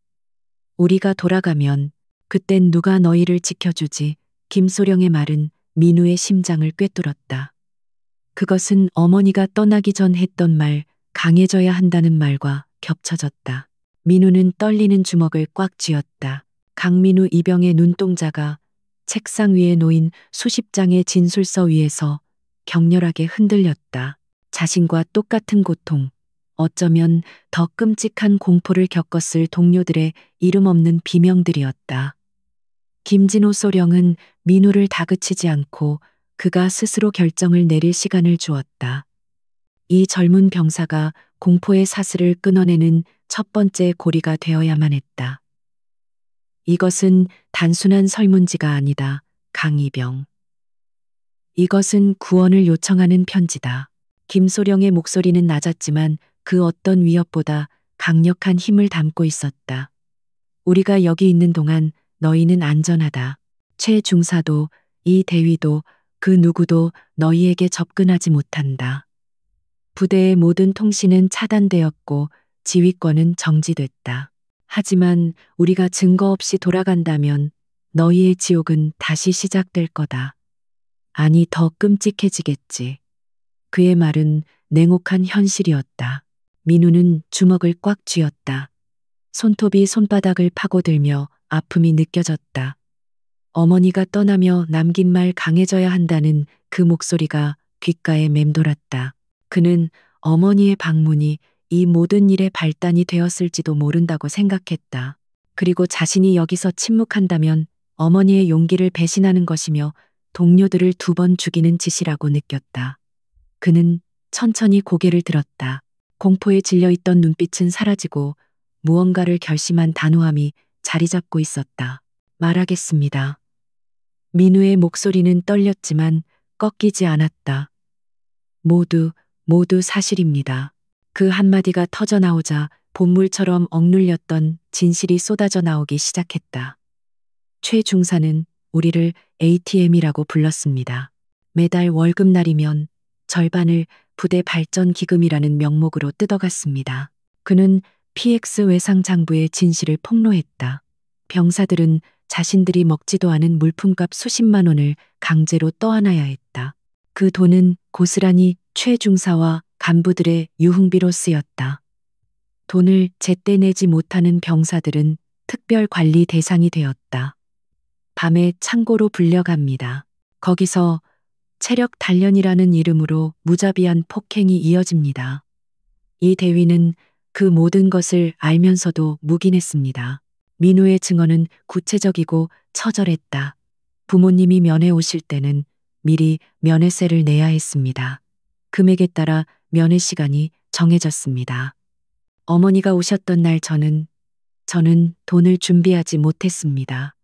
우리가 돌아가면 그땐 누가 너희를 지켜주지? 김소령의 말은 민우의 심장을 꿰뚫었다. 그것은 어머니가 떠나기 전 했던 말, 강해져야 한다는 말과 겹쳐졌다. 민우는 떨리는 주먹을 꽉 쥐었다. 강민우 이병의 눈동자가 책상 위에 놓인 수십 장의 진술서 위에서 격렬하게 흔들렸다. 자신과 똑같은 고통, 어쩌면 더 끔찍한 공포를 겪었을 동료들의 이름 없는 비명들이었다. 김진호 소령은 민우를 다그치지 않고 그가 스스로 결정을 내릴 시간을 주었다. 이 젊은 병사가 공포의 사슬을 끊어내는 첫 번째 고리가 되어야만 했다. 이것은 단순한 설문지가 아니다. 강이병. 이것은 구원을 요청하는 편지다. 김소령의 목소리는 낮았지만 그 어떤 위협보다 강력한 힘을 담고 있었다. 우리가 여기 있는 동안 너희는 안전하다. 최 중사도 이 대위도 그 누구도 너희에게 접근하지 못한다. 부대의 모든 통신은 차단되었고 지휘권은 정지됐다. 하지만 우리가 증거 없이 돌아간다면 너희의 지옥은 다시 시작될 거다. 아니, 더 끔찍해지겠지. 그의 말은 냉혹한 현실이었다. 민우는 주먹을 꽉 쥐었다. 손톱이 손바닥을 파고들며 아픔이 느껴졌다. 어머니가 떠나며 남긴 말 강해져야 한다는 그 목소리가 귓가에 맴돌았다. 그는 어머니의 방문이 이 모든 일의 발단이 되었을지도 모른다고 생각했다. 그리고 자신이 여기서 침묵한다면 어머니의 용기를 배신하는 것이며 동료들을 2번 죽이는 짓이라고 느꼈다. 그는 천천히 고개를 들었다. 공포에 질려있던 눈빛은 사라지고 무언가를 결심한 단호함이 자리 잡고 있었다. 말하겠습니다. 민우의 목소리는 떨렸지만 꺾이지 않았다. 모두 사실입니다. 그 한마디가 터져나오자 본물처럼 억눌렸던 진실이 쏟아져 나오기 시작했다. 최 중사는 우리를 ATM이라고 불렀습니다. 매달 월급날이면 절반을 부대 발전 기금이라는 명목으로 뜯어갔습니다. 그는 PX 외상장부의 진실을 폭로했다. 병사들은 자신들이 먹지도 않은 물품값 수십만 원을 강제로 떠안아야 했다. 그 돈은 고스란히 최 중사와 간부들의 유흥비로 쓰였다. 돈을 제때 내지 못하는 병사들은 특별 관리 대상이 되었다. 밤에 창고로 불려갑니다. 거기서 체력 단련이라는 이름으로 무자비한 폭행이 이어집니다. 이 대위는 그 모든 것을 알면서도 묵인했습니다. 민우의 증언은 구체적이고 처절했다. 부모님이 면회 오실 때는 미리 면회세를 내야 했습니다. 금액에 따라 면회 시간이 정해졌습니다. 어머니가 오셨던 날 저는 돈을 준비하지 못했습니다.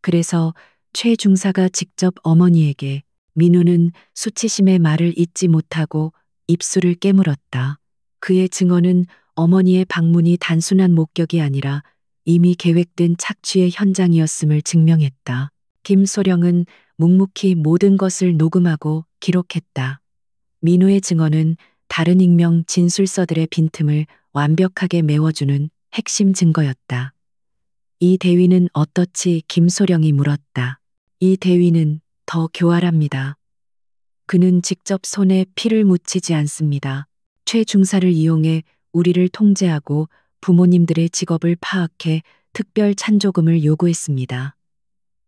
그래서 최 중사가 직접 어머니에게 민우는 수치심의 말을 잊지 못하고 입술을 깨물었다. 그의 증언은 어머니의 방문이 단순한 목격이 아니라 이미 계획된 착취의 현장이었음을 증명했다. 김소령은 묵묵히 모든 것을 녹음하고 기록했다. 민우의 증언은 다른 익명 진술서들의 빈틈을 완벽하게 메워주는 핵심 증거였다. 이 대위는 어떻지? 김소령이 물었다. 이 대위는 더 교활합니다. 그는 직접 손에 피를 묻히지 않습니다. 최 중사를 이용해 우리를 통제하고 부모님들의 직업을 파악해 특별 찬조금을 요구했습니다.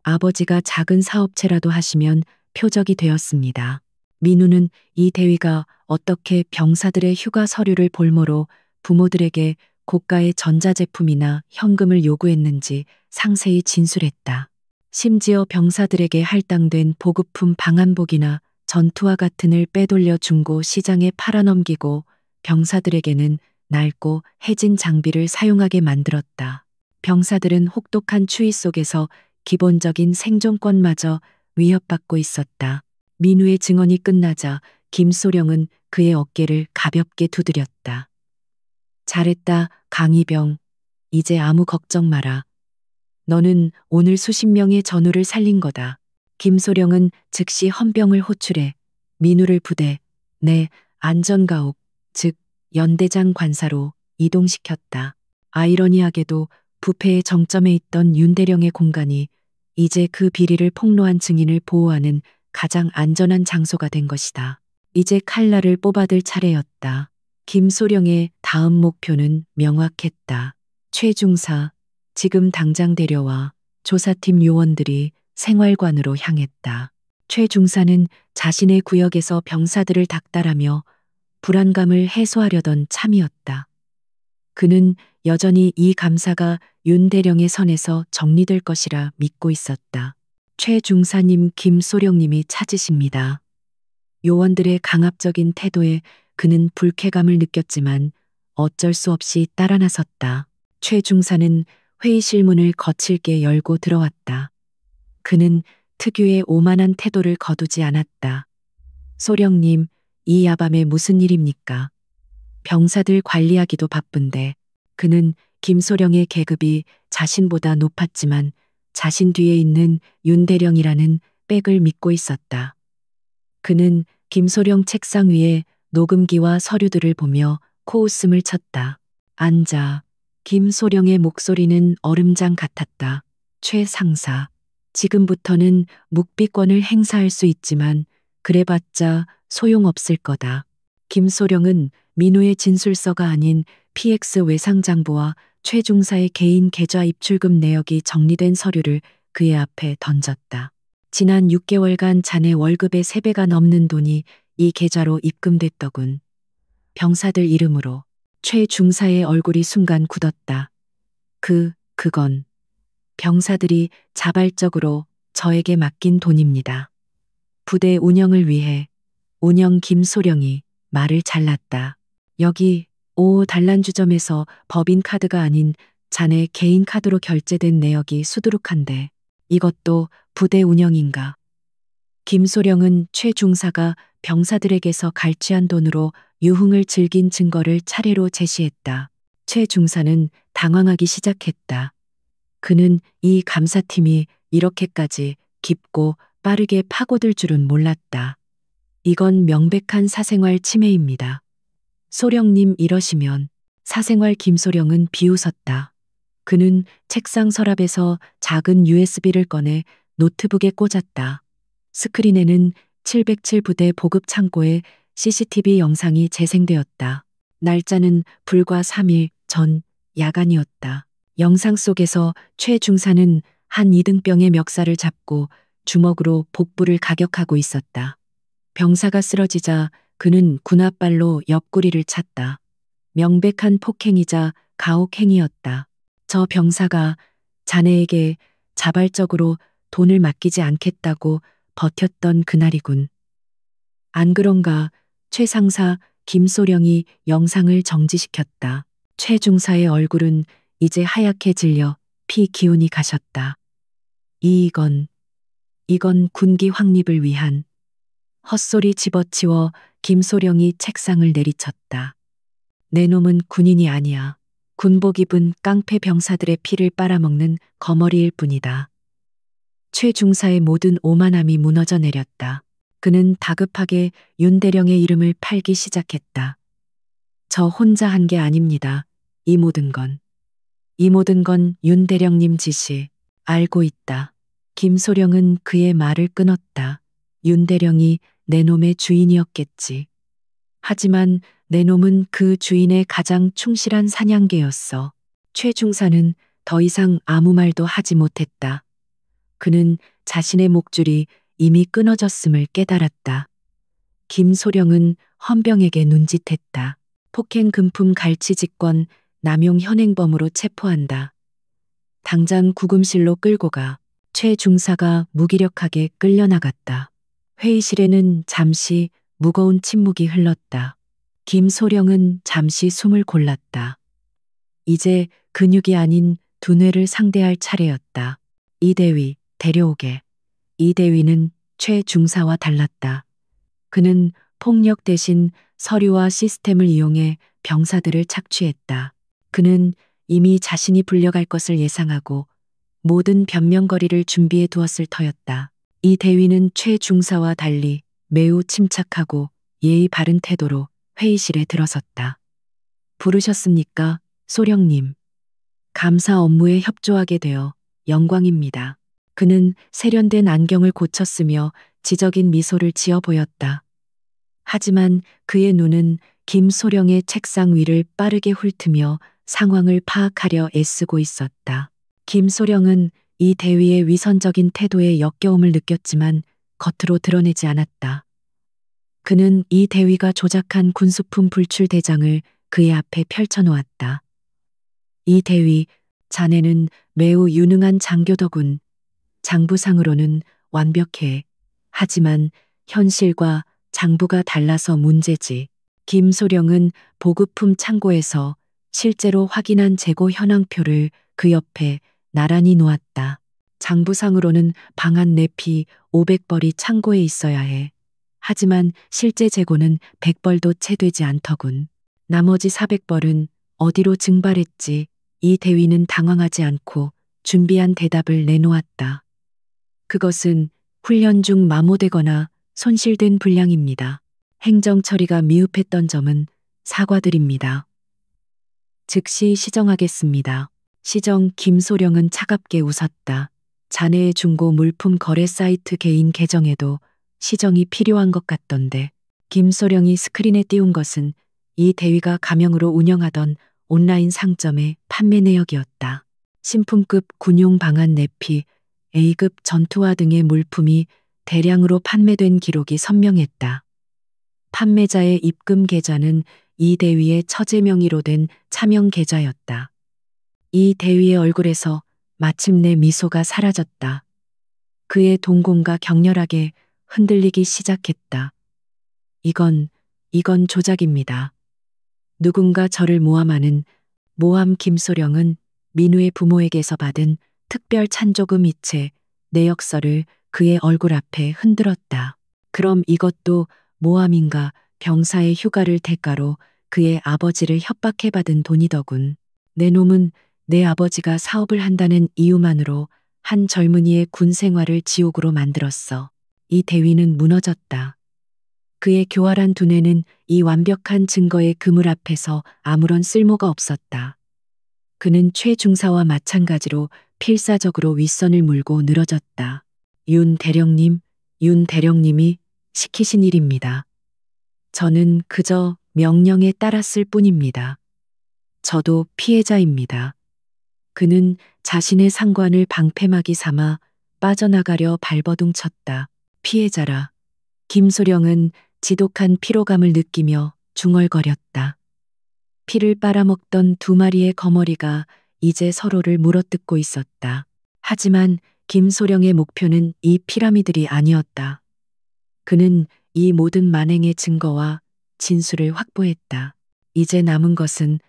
아버지가 작은 사업체라도 하시면 표적이 되었습니다. 민우는 이 대위가 어떻게 병사들의 휴가 서류를 볼모로 부모들에게 고가의 전자제품이나 현금을 요구했는지 상세히 진술했다. 심지어 병사들에게 할당된 보급품 방한복이나 전투화 같은 을 빼돌려 중고 시장에 팔아넘기고 병사들에게는 낡고 해진 장비를 사용하게 만들었다. 병사들은 혹독한 추위 속에서 기본적인 생존권마저 위협받고 있었다. 민우의 증언이 끝나자 김소령은 그의 어깨를 가볍게 두드렸다. 잘했다, 강희병. 이제 아무 걱정 마라. 너는 오늘 수십 명의 전우를 살린 거다. 김소령은 즉시 헌병을 호출해 민우를 부대 내 안전가옥, 즉 연대장 관사로 이동시켰다. 아이러니하게도 부패의 정점에 있던 윤대령의 공간이 이제 그 비리를 폭로한 증인을 보호하는 가장 안전한 장소가 된 것이다. 이제 칼날을 뽑아들 차례였다. 김소령의 다음 목표는 명확했다. 최 중사, 지금 당장 데려와. 조사팀 요원들이 생활관으로 향했다. 최 중사는 자신의 구역에서 병사들을 닥달하며 불안감을 해소하려던 참이었다. 그는 여전히 이 감사가 윤대령의 선에서 정리될 것이라 믿고 있었다. 최 중사님, 김소령님이 찾으십니다. 요원들의 강압적인 태도에 그는 불쾌감을 느꼈지만 어쩔 수 없이 따라 나섰다. 최 중사는 회의실 문을 거칠게 열고 들어왔다. 그는 특유의 오만한 태도를 거두지 않았다. 소령님, 이 야밤에 무슨 일입니까? 병사들 관리하기도 바쁜데. 그는 김소령의 계급이 자신보다 높았지만 자신 뒤에 있는 윤대령이라는 백을 믿고 있었다. 그는 김소령 책상 위에 녹음기와 서류들을 보며 코웃음을 쳤다. 앉아. 김소령의 목소리는 얼음장 같았다. 최 상사. 지금부터는 묵비권을 행사할 수 있지만 그래봤자 소용없을 거다. 김소령은 민우의 진술서가 아닌 PX 외상장부와 최 중사의 개인 계좌 입출금 내역이 정리된 서류를 그의 앞에 던졌다. 지난 6개월간 자네 월급의 3배가 넘는 돈이 이 계좌로 입금됐더군. 병사들 이름으로. 최 중사의 얼굴이 순간 굳었다. 그건 병사들이 자발적으로 저에게 맡긴 돈입니다. 부대 운영을 위해 운영 김소령이 말을 잘랐다. 여기 단란주점에서 법인 카드가 아닌 자네 개인 카드로 결제된 내역이 수두룩한데 이것도 부대 운영인가? 김소령은 최 중사가 병사들에게서 갈취한 돈으로 유흥을 즐긴 증거를 차례로 제시했다. 최 중사는 당황하기 시작했다. 그는 이 감사팀이 이렇게까지 깊고 빠르게 파고들 줄은 몰랐다. 이건 명백한 사생활 침해입니다. 소령님 이러시면. 사생활. 김소령은 비웃었다. 그는 책상 서랍에서 작은 USB를 꺼내 노트북에 꽂았다. 스크린에는 707 부대 보급 창고의 CCTV 영상이 재생되었다. 날짜는 불과 3일 전 야간이었다. 영상 속에서 최 중사는 한 이등병의 멱살을 잡고 주먹으로 복부를 가격하고 있었다. 병사가 쓰러지자 그는 군홧발로 옆구리를 찼다. 명백한 폭행이자 가혹행위였다. 저 병사가 자네에게 자발적으로 돈을 맡기지 않겠다고 버텼던 그날이군. 안 그런가? 최 상사 김소령이 영상을 정지시켰다. 최 중사의 얼굴은 이제 하얗게 질려 피 기운이 가셨다. 이건 군기 확립을 위한. 헛소리 집어치워 김소령이 책상을 내리쳤다. 내 놈은 군인이 아니야. 군복 입은 깡패 병사들의 피를 빨아먹는 거머리일 뿐이다. 최 중사의 모든 오만함이 무너져 내렸다. 그는 다급하게 윤대령의 이름을 팔기 시작했다. 저 혼자 한 게 아닙니다. 이 모든 건 윤대령님 짓이. 알고 있다. 김소령은 그의 말을 끊었다. 윤대령이 내 놈의 주인이었겠지. 하지만 내 놈은 그 주인의 가장 충실한 사냥개였어. 최 중사는 더 이상 아무 말도 하지 못했다. 그는 자신의 목줄이 이미 끊어졌음을 깨달았다. 김소령은 헌병에게 눈짓했다. 폭행 금품 갈취 직권 남용 현행범으로 체포한다. 당장 구금실로 끌고 가. 최 중사가 무기력하게 끌려나갔다. 회의실에는 잠시 무거운 침묵이 흘렀다. 김소령은 잠시 숨을 골랐다. 이제 근육이 아닌 두뇌를 상대할 차례였다. 이대위 데려오게. 이대위는 최 중사와 달랐다. 그는 폭력 대신 서류와 시스템을 이용해 병사들을 착취했다. 그는 이미 자신이 불려갈 것을 예상하고 모든 변명거리를 준비해 두었을 터였다. 이 대위는 최 중사와 달리 매우 침착하고 예의 바른 태도로 회의실에 들어섰다. 부르셨습니까, 소령님? 감사 업무에 협조하게 되어 영광입니다. 그는 세련된 안경을 고쳤으며 지적인 미소를 지어 보였다. 하지만 그의 눈은 김소령의 책상 위를 빠르게 훑으며 상황을 파악하려 애쓰고 있었다. 김소령은 이 대위의 위선적인 태도에 역겨움을 느꼈지만 겉으로 드러내지 않았다. 그는 이 대위가 조작한 군수품 불출 대장을 그의 앞에 펼쳐놓았다. 이 대위, 자네는 매우 유능한 장교더군. 장부상으로는 완벽해. 하지만 현실과 장부가 달라서 문제지. 김소령은 보급품 창고에서 실제로 확인한 재고 현황표를 그 옆에 나란히 놓았다. 장부상으로는 방한 내피 500벌이 창고에 있어야 해. 하지만 실제 재고는 100벌도 채 되지 않더군. 나머지 400벌은 어디로 증발했지? 이 대위는 당황하지 않고 준비한 대답을 내놓았다. 그것은 훈련 중 마모되거나 손실된 분량입니다. 행정 처리가 미흡했던 점은 사과드립니다. 즉시 시정하겠습니다. 시정. 김소령은 차갑게 웃었다. 자네의 중고 물품 거래 사이트 개인 계정에도 시정이 필요한 것 같던데. 김소령이 스크린에 띄운 것은 이 대위가 가명으로 운영하던 온라인 상점의 판매 내역이었다. 신품급 군용 방한 내피, A급 전투화 등의 물품이 대량으로 판매된 기록이 선명했다. 판매자의 입금 계좌는 이 대위의 처제 명의로 된 차명 계좌였다. 이 대위의 얼굴에서 마침내 미소가 사라졌다. 그의 동공과 격렬하게 흔들리기 시작했다. 이건 조작입니다. 누군가 저를 모함하는 모함. 김소령은 민우의 부모에게서 받은 특별 찬조금 이체 내역서를 그의 얼굴 앞에 흔들었다. 그럼 이것도 모함인가? 병사의 휴가를 대가로 그의 아버지를 협박해 받은 돈이더군. 내 놈은 내 아버지가 사업을 한다는 이유만으로 한 젊은이의 군 생활을 지옥으로 만들었어. 이 대위는 무너졌다. 그의 교활한 두뇌는 이 완벽한 증거의 그물 앞에서 아무런 쓸모가 없었다. 그는 최 중사와 마찬가지로 필사적으로 윗선을 물고 늘어졌다. 윤 대령님이 시키신 일입니다. 저는 그저 명령에 따랐을 뿐입니다. 저도 피해자입니다. 그는 자신의 상관을 방패막이 삼아 빠져나가려 발버둥쳤다. 피해자라. 김소령은 지독한 피로감을 느끼며 중얼거렸다. 피를 빨아먹던 두 마리의 거머리가 이제 서로를 물어뜯고 있었다. 하지만 김소령의 목표는 이 피라미들이 아니었다. 그는 이 모든 만행의 증거와 진술을 확보했다. 이제 남은 것은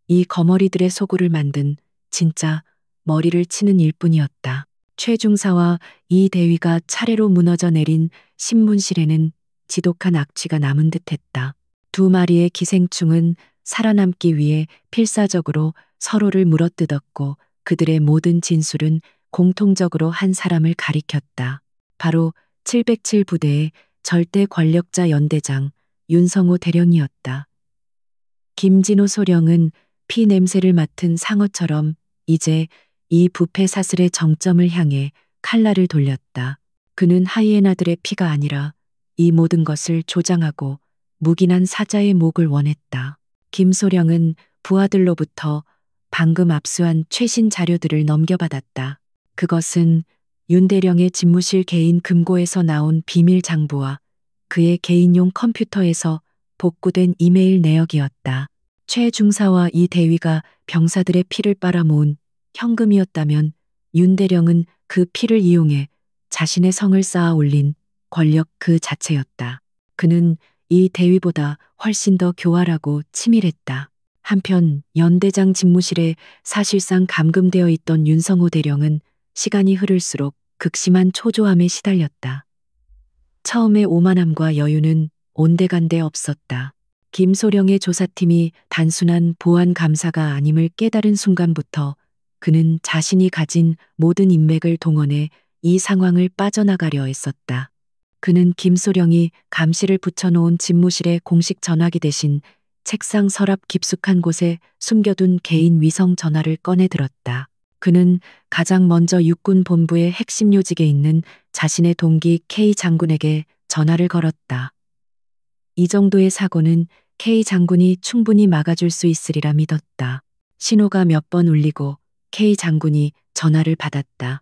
이 거머리들의 소굴을 만든 진짜 머리를 치는 일뿐이었다. 최중사와 이 대위가 차례로 무너져 내린 신문실에는 지독한 악취가 남은 듯했다. 두 마리의 기생충은 살아남기 위해 필사적으로 서로를 물어뜯었고 그들의 모든 진술은 공통적으로 한 사람을 가리켰다. 바로 707 부대의 절대 권력자 연대장 윤성호 대령이었다. 김진호 소령은 피 냄새를 맡은 상어처럼 이제 이 부패 사슬의 정점을 향해 칼날을 돌렸다. 그는 하이에나들의 피가 아니라 이 모든 것을 조장하고 묵인한 사자의 목을 원했다. 김소령은 부하들로부터 방금 압수한 최신 자료들을 넘겨받았다. 그것은 윤대령의 집무실 개인 금고에서 나온 비밀 장부와 그의 개인용 컴퓨터에서 복구된 이메일 내역이었다. 최 중사와 이 대위가 병사들의 피를 빨아모은 현금이었다면 윤대령은 그 피를 이용해 자신의 성을 쌓아 올린 권력 그 자체였다. 그는 이 대위보다 훨씬 더 교활하고 치밀했다. 한편 연대장 집무실에 사실상 감금되어 있던 윤성호 대령은 시간이 흐를수록 극심한 초조함에 시달렸다. 처음의 오만함과 여유는 온데간데 없었다. 김소령의 조사팀이 단순한 보안 감사가 아님을 깨달은 순간부터 그는 자신이 가진 모든 인맥을 동원해 이 상황을 빠져나가려 했었다. 그는 김소령이 감시를 붙여놓은 집무실의 공식 전화기 대신 책상 서랍 깊숙한 곳에 숨겨둔 개인 위성 전화를 꺼내 들었다. 그는 가장 먼저 육군 본부의 핵심 요직에 있는 자신의 동기 K 장군에게 전화를 걸었다. 이 정도의 사고는 K 장군이 충분히 막아줄 수 있으리라 믿었다. 신호가 몇 번 울리고 K 장군이 전화를 받았다.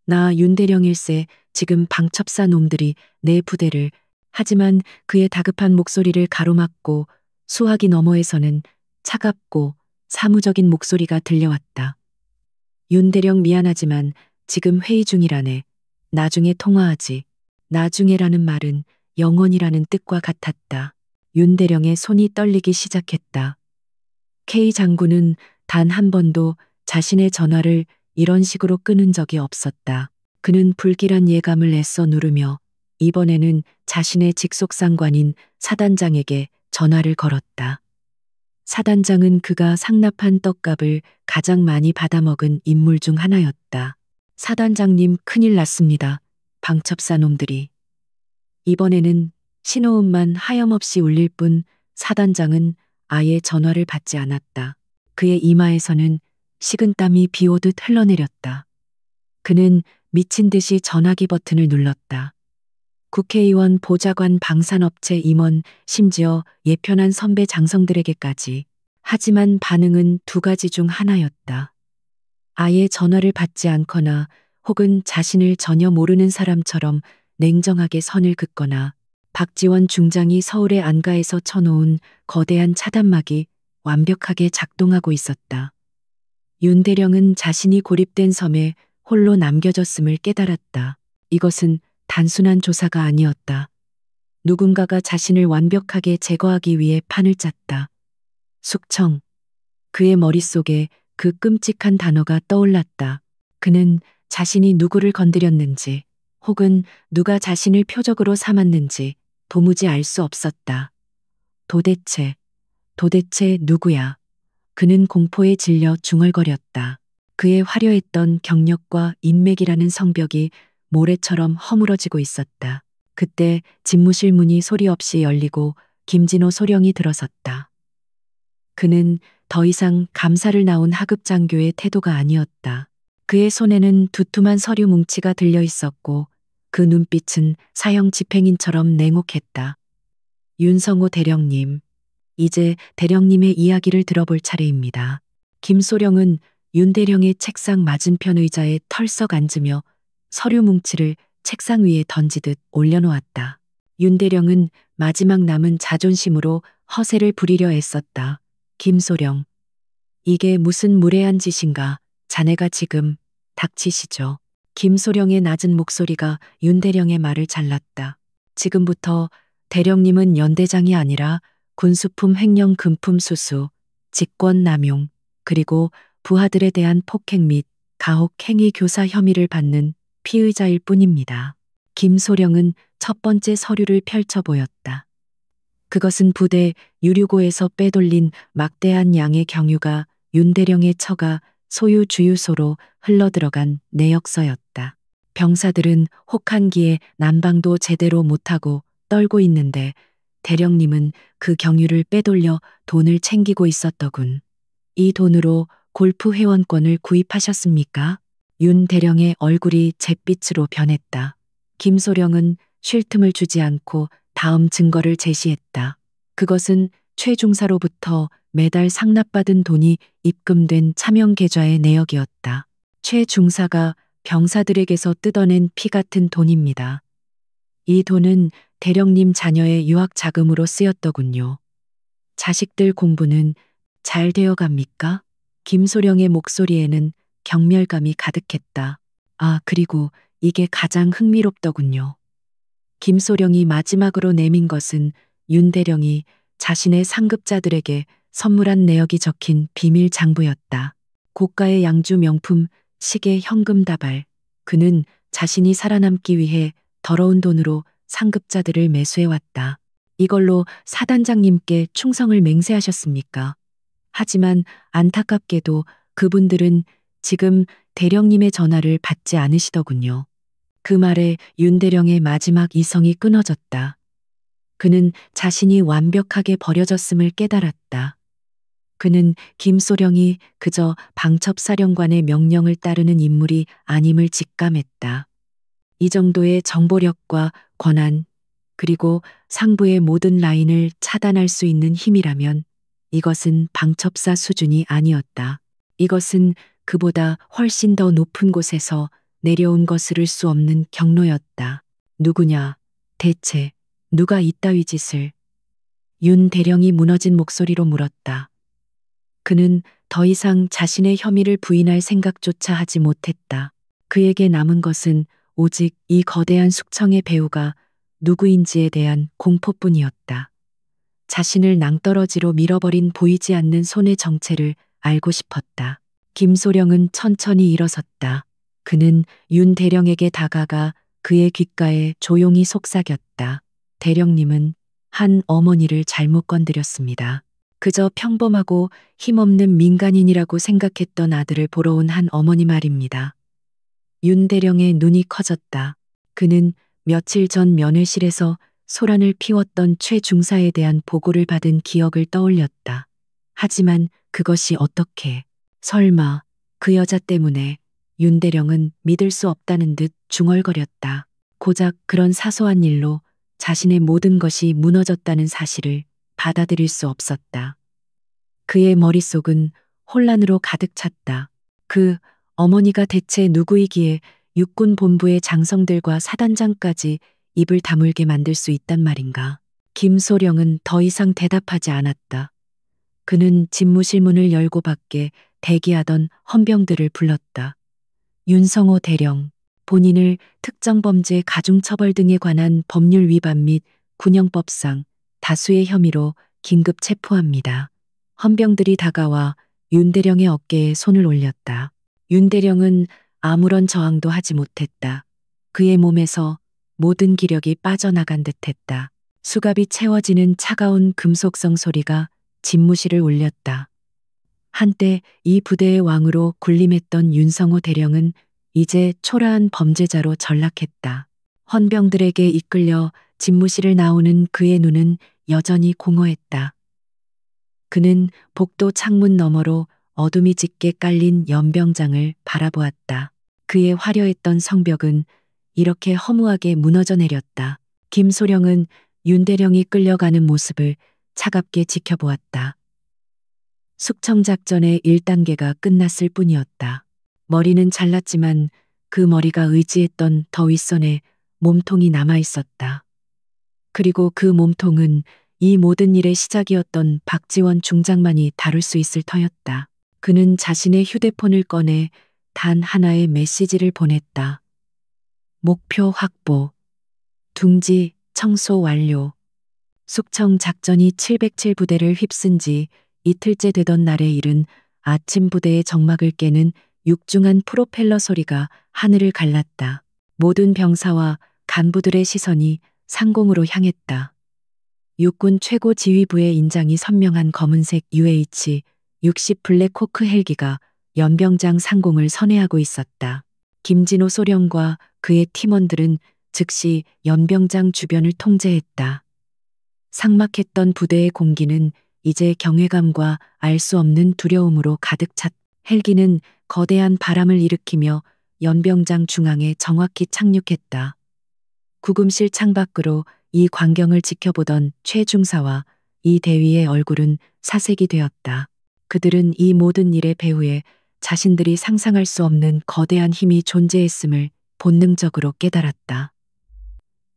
나 윤대령일세. 지금 방첩사 놈들이 내 부대를. 하지만 그의 다급한 목소리를 가로막고 수화기 너머에서는 차갑고 사무적인 목소리가 들려왔다. 윤대령 미안하지만 지금 회의 중이라네. 나중에 통화하지. 나중에라는 말은 영원이라는 뜻과 같았다. 윤대령의 손이 떨리기 시작했다. K 장군은 단 한 번도 자신의 전화를 이런 식으로 끊은 적이 없었다. 그는 불길한 예감을 애써 누르며 이번에는 자신의 직속 상관인 사단장에게 전화를 걸었다. 사단장은 그가 상납한 떡값을 가장 많이 받아먹은 인물 중 하나였다. 사단장님, 큰일 났습니다. 방첩사 놈들이. 이번에는 신호음만 하염없이 울릴 뿐 사단장은 아예 전화를 받지 않았다. 그의 이마에서는 식은땀이 비오듯 흘러내렸다. 그는 미친 듯이 전화기 버튼을 눌렀다. 국회의원, 보좌관, 방산업체 임원, 심지어 예편한 선배 장성들에게까지. 하지만 반응은 두 가지 중 하나였다. 아예 전화를 받지 않거나 혹은 자신을 전혀 모르는 사람처럼 냉정하게 선을 긋거나 박지원 중장이 서울의 안가에서 쳐놓은 거대한 차단막이 완벽하게 작동하고 있었다. 윤 대령은 자신이 고립된 섬에 홀로 남겨졌음을 깨달았다. 이것은 단순한 조사가 아니었다. 누군가가 자신을 완벽하게 제거하기 위해 판을 짰다. 숙청. 그의 머릿속에 그 끔찍한 단어가 떠올랐다. 그는 자신이 누구를 건드렸는지 혹은 누가 자신을 표적으로 삼았는지 도무지 알 수 없었다. 도대체 누구야? 그는 공포에 질려 중얼거렸다. 그의 화려했던 경력과 인맥이라는 성벽이 모래처럼 허물어지고 있었다. 그때 집무실 문이 소리 없이 열리고 김진호 소령이 들어섰다. 그는 더 이상 감사를 나온 하급 장교의 태도가 아니었다. 그의 손에는 두툼한 서류 뭉치가 들려 있었고 그 눈빛은 사형 집행인처럼 냉혹했다. 윤성호 대령님, 이제 대령님의 이야기를 들어볼 차례입니다. 김소령은 윤 대령의 책상 맞은편 의자에 털썩 앉으며 서류 뭉치를 책상 위에 던지듯 올려놓았다. 윤 대령은 마지막 남은 자존심으로 허세를 부리려 애썼다. 김소령, 이게 무슨 무례한 짓인가? 자네가 지금 닥치시죠. 김소령의 낮은 목소리가 윤 대령의 말을 잘랐다. 지금부터 대령님은 연대장이 아니라 군수품 횡령 금품 수수, 직권 남용, 그리고 부하들에 대한 폭행 및 가혹 행위 교사 혐의를 받는 피의자일 뿐입니다. 김소령은 첫 번째 서류를 펼쳐 보였다. 그것은 부대 유류고에서 빼돌린 막대한 양의 경유가 윤 대령의 처가 소유 주유소로 흘러들어간 내역서였다. 병사들은 혹한기에 난방도 제대로 못하고 떨고 있는데 대령님은 그 경유를 빼돌려 돈을 챙기고 있었더군. 이 돈으로 골프 회원권을 구입하셨습니까? 윤 대령의 얼굴이 잿빛으로 변했다. 김소령은 쉴 틈을 주지 않고 다음 증거를 제시했다. 그것은 최 중사로부터 매달 상납받은 돈이 입금된 차명 계좌의 내역이었다. 최 중사가 병사들에게서 뜯어낸 피 같은 돈입니다. 이 돈은 대령님 자녀의 유학 자금으로 쓰였더군요. 자식들 공부는 잘 되어 갑니까? 김소령의 목소리에는 경멸감이 가득했다. 아, 그리고 이게 가장 흥미롭더군요. 김소령이 마지막으로 내민 것은 윤 대령이 자신의 상급자들에게 선물한 내역이 적힌 비밀 장부였다. 고가의 양주 명품, 시계, 현금 다발. 그는 자신이 살아남기 위해 더러운 돈으로 상급자들을 매수해왔다. 이걸로 사단장님께 충성을 맹세하셨습니까? 하지만 안타깝게도 그분들은 지금 대령님의 전화를 받지 않으시더군요. 그 말에 윤 대령의 마지막 이성이 끊어졌다. 그는 자신이 완벽하게 버려졌음을 깨달았다. 그는 김소령이 그저 방첩사령관의 명령을 따르는 인물이 아님을 직감했다. 이 정도의 정보력과 권한, 그리고 상부의 모든 라인을 차단할 수 있는 힘이라면 이것은 방첩사 수준이 아니었다. 이것은 그보다 훨씬 더 높은 곳에서 내려온 것을 수 없는 경로였다. 누구냐? 대체 누가 이따위 짓을? 윤 대령이 무너진 목소리로 물었다. 그는 더 이상 자신의 혐의를 부인할 생각조차 하지 못했다. 그에게 남은 것은 오직 이 거대한 숙청의 배후가 누구인지에 대한 공포뿐이었다. 자신을 낭떠러지로 밀어버린 보이지 않는 손의 정체를 알고 싶었다. 김소령은 천천히 일어섰다. 그는 윤 대령에게 다가가 그의 귓가에 조용히 속삭였다. 대령님은 한 어머니를 잘못 건드렸습니다. 그저 평범하고 힘없는 민간인이라고 생각했던 아들을 보러 온 한 어머니 말입니다. 윤 대령의 눈이 커졌다. 그는 며칠 전 면회실에서 소란을 피웠던 최 중사에 대한 보고를 받은 기억을 떠올렸다. 하지만 그것이 어떻게, 설마 그 여자 때문에? 윤 대령은 믿을 수 없다는 듯 중얼거렸다. 고작 그런 사소한 일로 자신의 모든 것이 무너졌다는 사실을 받아들일 수 없었다. 그의 머릿속은 혼란으로 가득 찼다. 그 어머니가 대체 누구이기에 육군 본부의 장성들과 사단장까지 입을 다물게 만들 수 있단 말인가. 김소령은 더 이상 대답하지 않았다. 그는 집무실 문을 열고 밖에 대기하던 헌병들을 불렀다. 윤성호 대령, 본인을 특정범죄 가중처벌 등에 관한 법률 위반 및 군형법상 다수의 혐의로 긴급 체포합니다. 헌병들이 다가와 윤대령의 어깨에 손을 올렸다. 윤대령은 아무런 저항도 하지 못했다. 그의 몸에서 모든 기력이 빠져나간 듯했다. 수갑이 채워지는 차가운 금속성 소리가 집무실을 울렸다. 한때 이 부대의 왕으로 군림했던 윤성호 대령은 이제 초라한 범죄자로 전락했다. 헌병들에게 이끌려 집무실을 나오는 그의 눈은 여전히 공허했다. 그는 복도 창문 너머로 어둠이 짙게 깔린 연병장을 바라보았다. 그의 화려했던 성벽은 이렇게 허무하게 무너져 내렸다. 김소령은 윤대령이 끌려가는 모습을 차갑게 지켜보았다. 숙청작전의 1단계가 끝났을 뿐이었다. 머리는 잘랐지만 그 머리가 의지했던 더 윗선에 몸통이 남아 있었다. 그리고 그 몸통은 이 모든 일의 시작이었던 박지원 중장만이 다룰 수 있을 터였다. 그는 자신의 휴대폰을 꺼내 단 하나의 메시지를 보냈다. 목표 확보. 둥지 청소 완료. 숙청 작전이 707부대를 휩쓴 지 이틀째 되던 날의 일은 아침 부대의 정막을 깨는 육중한 프로펠러 소리가 하늘을 갈랐다. 모든 병사와 간부들의 시선이 상공으로 향했다. 육군 최고 지휘부의 인장이 선명한 검은색 UH-60 블랙호크 헬기가 연병장 상공을 선회하고 있었다. 김진호 소령과 그의 팀원들은 즉시 연병장 주변을 통제했다. 삭막했던 부대의 공기는 이제 경외감과 알 수 없는 두려움으로 가득 찼다. 헬기는 거대한 바람을 일으키며 연병장 중앙에 정확히 착륙했다. 구금실 창밖으로 이 광경을 지켜보던 최 중사와 이 대위의 얼굴은 사색이 되었다. 그들은 이 모든 일의 배후에 자신들이 상상할 수 없는 거대한 힘이 존재했음을 본능적으로 깨달았다.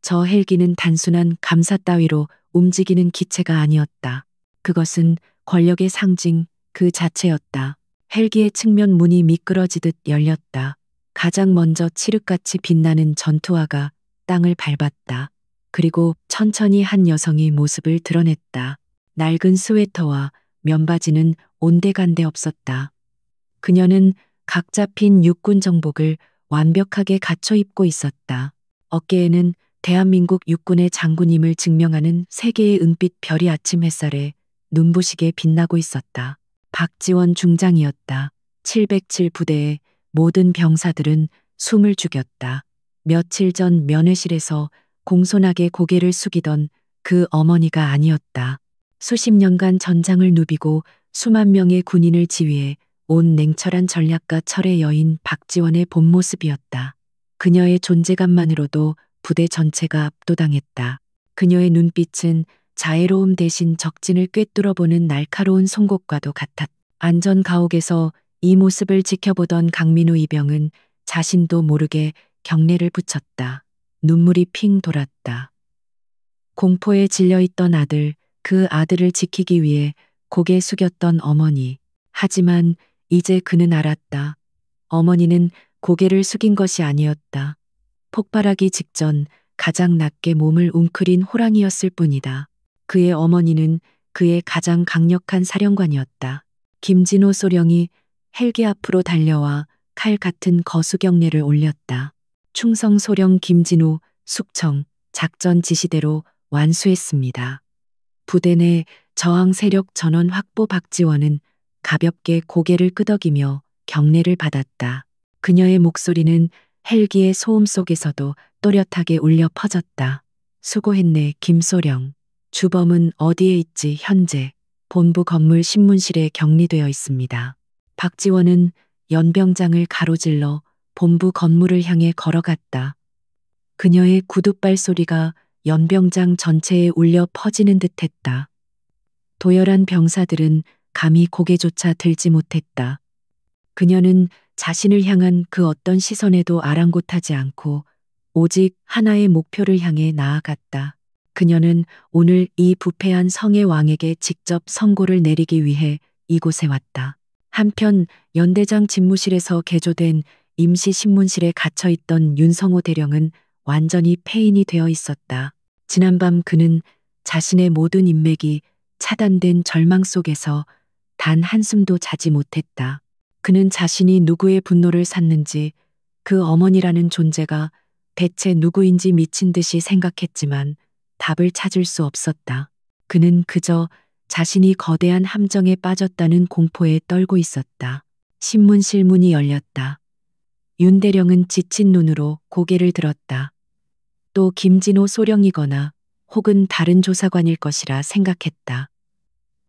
저 헬기는 단순한 감사 따위로 움직이는 기체가 아니었다. 그것은 권력의 상징 그 자체였다. 헬기의 측면 문이 미끄러지듯 열렸다. 가장 먼저 칠흑같이 빛나는 전투화가 땅을 밟았다. 그리고 천천히 한 여성이 모습을 드러냈다. 낡은 스웨터와 면바지는 온데간데 없었다. 그녀는 각 잡힌 육군 정복을 완벽하게 갖춰 입고 있었다. 어깨에는 대한민국 육군의 장군임을 증명하는 세 개의 은빛 별이 아침 햇살에 눈부시게 빛나고 있었다. 박지원 중장이었다. 707 부대의 모든 병사들은 숨을 죽였다. 며칠 전 면회실에서 공손하게 고개를 숙이던 그 어머니가 아니었다. 수십 년간 전장을 누비고 수만 명의 군인을 지휘해 온 냉철한 전략가 철의 여인 박지원의 본 모습이었다. 그녀의 존재감만으로도 부대 전체가 압도당했다. 그녀의 눈빛은 자애로움 대신 적진을 꿰뚫어보는 날카로운 송곳과도 같았다. 안전 가옥에서 이 모습을 지켜보던 강민우 이병은 자신도 모르게 경례를 붙였다. 눈물이 핑 돌았다. 공포에 질려있던 아들, 그 아들을 지키기 위해 고개 숙였던 어머니. 하지만 이제 그는 알았다. 어머니는 고개를 숙인 것이 아니었다. 폭발하기 직전 가장 낮게 몸을 웅크린 호랑이였을 뿐이다. 그의 어머니는 그의 가장 강력한 사령관이었다. 김진호 소령이 헬기 앞으로 달려와 칼 같은 거수경례를 올렸다. 충성 소령 김진호, 숙청, 작전 지시대로 완수했습니다. 부대 내 저항 세력 전원 확보. 박지원은 가볍게 고개를 끄덕이며 경례를 받았다. 그녀의 목소리는 헬기의 소음 속에서도 또렷하게 울려 퍼졌다. 수고했네, 김소령. 주범은 어디에 있지? 현재 본부 건물 신문실에 격리되어 있습니다. 박지원은 연병장을 가로질러 본부 건물을 향해 걸어갔다. 그녀의 구둣발 소리가 연병장 전체에 울려 퍼지는 듯했다. 도열한 병사들은 감히 고개조차 들지 못했다. 그녀는 자신을 향한 그 어떤 시선에도 아랑곳하지 않고 오직 하나의 목표를 향해 나아갔다. 그녀는 오늘 이 부패한 성의 왕에게 직접 선고를 내리기 위해 이곳에 왔다. 한편 연대장 집무실에서 개조된 임시 신문실에 갇혀 있던 윤성호 대령은 완전히 폐인이 되어 있었다. 지난밤 그는 자신의 모든 인맥이 차단된 절망 속에서 단 한숨도 자지 못했다. 그는 자신이 누구의 분노를 샀는지, 그 어머니라는 존재가 대체 누구인지 미친 듯이 생각했지만 답을 찾을 수 없었다. 그는 그저 자신이 거대한 함정에 빠졌다는 공포에 떨고 있었다. 신문실 문이 열렸다. 윤 대령은 지친 눈으로 고개를 들었다. 또 김진호 소령이거나 혹은 다른 조사관일 것이라 생각했다.